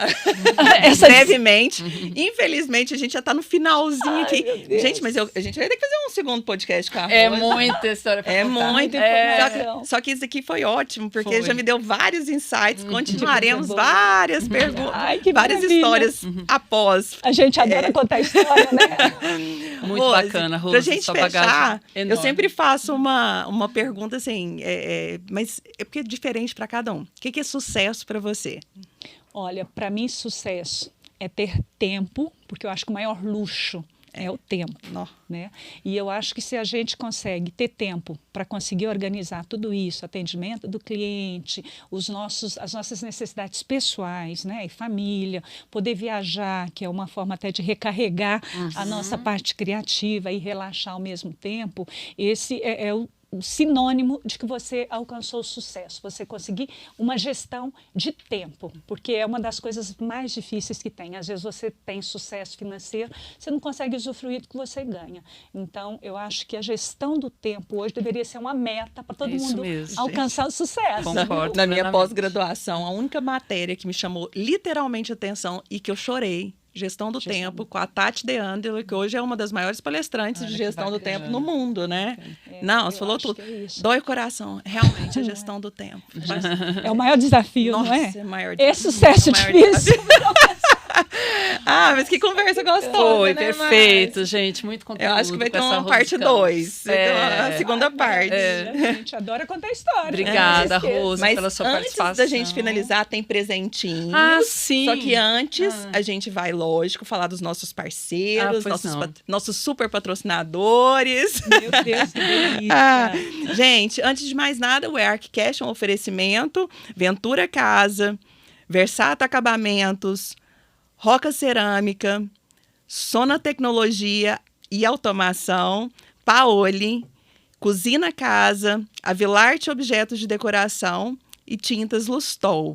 brevemente. Infelizmente, a gente já tá no finalzinho aqui. Gente, mas a gente vai ter que fazer um segundo podcast com a Rosa. É muita história pra contar. Muita informação. Só que isso aqui foi ótimo, porque já me deu vários insights. Continuaremos várias perguntas, várias histórias após. A gente adora contar história, né? Muito bacana, Rosa. Pra gente fechar, eu sempre faço uma pergunta assim, mas é porque é diferente para cada um. O que é sucesso para você? Olha, para mim, sucesso é ter tempo, porque eu acho que o maior luxo é o tempo. Né? E eu acho que se a gente consegue ter tempo para conseguir organizar tudo isso, atendimento do cliente, as nossas necessidades pessoais, né? E família, poder viajar, que é uma forma até de recarregar a nossa parte criativa e relaxar ao mesmo tempo, esse é o sinônimo de que você alcançou o sucesso, você conseguir uma gestão de tempo, porque é uma das coisas mais difíceis que tem. Às vezes você tem sucesso financeiro, você não consegue usufruir do que você ganha. Então, eu acho que a gestão do tempo hoje deveria ser uma meta para todo mundo alcançar o sucesso. Concordo. Na minha pós-graduação, a única matéria que me chamou literalmente atenção e que eu chorei, Gestão do Tempo, com a Tati DeAngelo, que hoje é uma das maiores palestrantes de gestão do tempo no mundo, né? Não, você falou tudo. Dói o coração. Realmente, a gestão do tempo. É o maior desafio, não é? É o maior desafio. Sucesso difícil. Mas que conversa gostosa, Foi, né, perfeito, gente. Muito conteúdo. Eu acho que vai ter uma parte 2. A segunda parte. A gente adora contar história. Obrigada, Rosa, pela sua participação. Antes da gente finalizar, tem presentinhos. Sim. Só que antes, a gente vai, lógico, falar dos nossos parceiros, nossos super patrocinadores. Meu Deus, que delícia. Gente, antes de mais nada, o EARC Cash é um oferecimento Ventura Casa, Versata Acabamentos, Roca Cerâmica, Sona Tecnologia e Automação, Paoli, Cozinha Casa, Avilarte Objetos de Decoração e Tintas Lustol.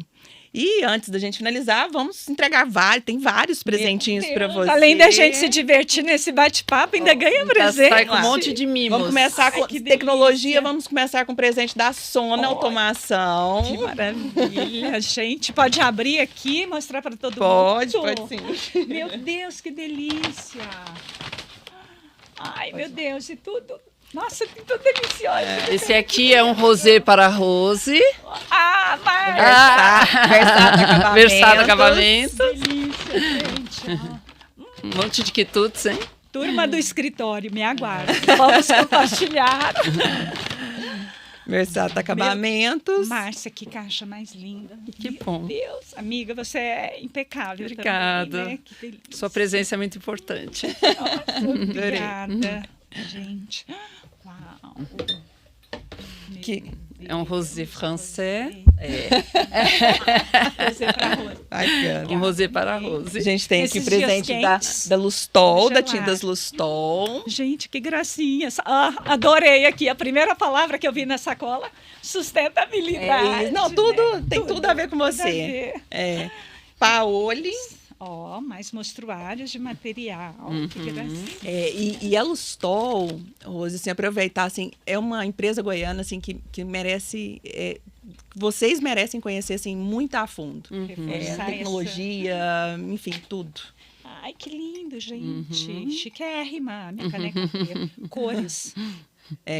E antes da gente finalizar, vamos entregar tem vários presentinhos para você. Além da gente se divertir nesse bate-papo, ainda ganha presente. Sai com um monte de mimos. Vamos começar com tecnologia, vamos começar com o presente da Sona Automação. Que maravilha, gente. Pode abrir aqui e mostrar para todo mundo? Pode sim. Meu Deus, que delícia. Ai, meu Deus, e tudo... Nossa, que tudo delicioso. Esse aqui é um rosé para a Rose. Versado Acabamentos. Delícia, gente. Um monte de quitutes, hein? Turma do escritório, me aguarda. Vamos compartilhar. Versado Acabamentos. Márcia, que caixa mais linda. Que bom. Meu Deus, amiga, você é impecável. Obrigada. Também, né? Que delícia. Sua presença é muito importante. Nossa, obrigada, gente. Uau. É um rosé francês. Rosé para Rose. Um rosé para a Rose. A gente tem aqui presente da Lustol, da Tintas Lustol. Gente, que gracinha. Adorei aqui. A primeira palavra que eu vi na sacola, sustentabilidade. Tem tudo a ver com você. Paoli. Mais mostruários de material. Que gracinha. E a Lustol, Rose, assim, aproveitar, assim, é uma empresa goiana assim, que merece... vocês merecem conhecer assim, muito a fundo. Tecnologia, enfim, tudo. Ai, que lindo, gente. Chiquérrima, minha caneca aqui. Cores.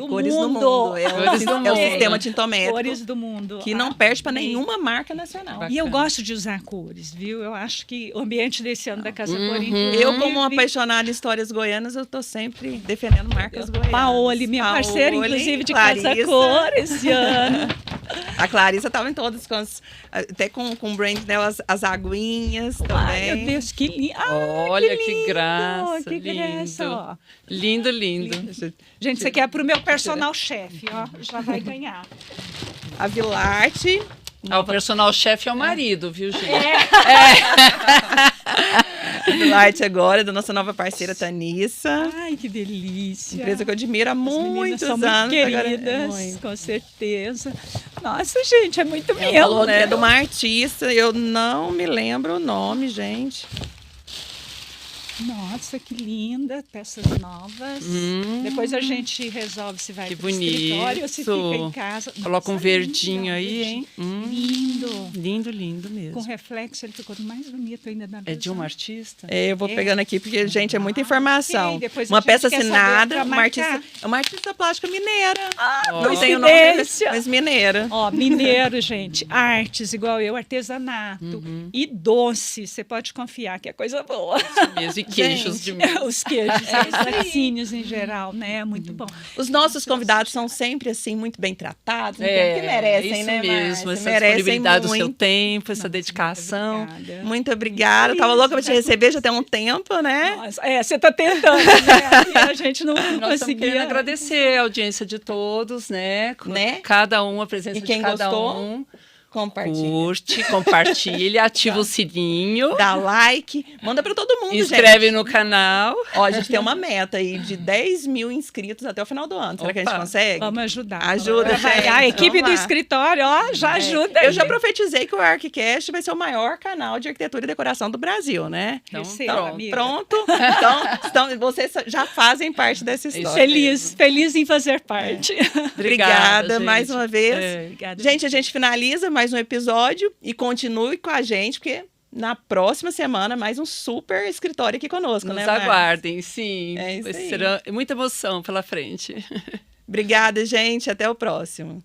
Cores do mundo. É o sistema tintométrico. Cores do mundo. Que não perde para nenhuma marca nacional. Bacana. E eu gosto de usar cores, viu? Eu acho que o ambiente desse ano da Casa Cor, eu, como uma apaixonada em histórias goianas, eu estou sempre defendendo marcas goianas. Paoli, minha parceira, inclusive, de Casa Cor esse ano. A Clarissa estava em todas, até com o brand dela, as aguinhas também. Ai, meu Deus, que lindo. Olha, que graça. Que graça, ó. Lindo, lindo. Gente, isso aqui é pro meu personal chefe, ó. Já vai ganhar. A Vilarte. O personal chefe é o marido, viu, gente? A Vilarte agora, da nossa nova parceira Tanissa. Ai, que delícia. Empresa que eu admiro há muitos são anos. Muito queridas, com certeza. Nossa, gente, é muito mesmo, né? É de uma artista, eu não me lembro o nome, gente. Nossa, que linda, peças novas. Depois a gente resolve se vai para o escritório ou se fica em casa. Coloca um verdinho aí, hein? Lindo. Lindo, lindo mesmo. Com reflexo, ele ficou mais bonito ainda na É de uma artista? Eu vou pegando aqui, porque, gente, é muita informação. Okay. Uma peça assinada, uma artista plástica mineira. Não tem o nome, mas mineira. Mineiro, gente. Artes, igual eu, artesanato. E doce, você pode confiar que é coisa boa. Isso mesmo. E queijos de milho. Os queijos, os laticínios em geral, né? Muito bom. Os nossos convidados são sempre, assim, muito bem tratados. Que merecem, isso né, mesmo. Essa merecem disponibilidade muito. do seu tempo, essa dedicação. Muito obrigada. Tava louca para te receber já tem um tempo, né? Nossa, você está tentando, né? E a gente não conseguia. Agradecer a audiência de todos, né? Cada um, a presença e quem de cada gostou, um. Compartilha. Curte, compartilha, ativa o sininho. Dá like, manda pra todo mundo, Inscreve gente. no canal. Ó, a gente tem uma meta aí de 10 mil inscritos até o final do ano. Será que a gente consegue? Vamos ajudar. Ajuda, gente. A equipe do escritório, ó, já ajuda. Eu já profetizei que o ArchiCast vai ser o maior canal de arquitetura e decoração do Brasil, né? Então, pronto. Então, vocês já fazem parte dessa história. Feliz em fazer parte. Obrigada mais uma vez. Obrigada. Gente, a gente finaliza mais um episódio e continue com a gente, porque na próxima semana mais um super escritório aqui conosco, Nos né? aguardem, sim. É isso aí. Será muita emoção pela frente. Obrigada, gente. Até o próximo.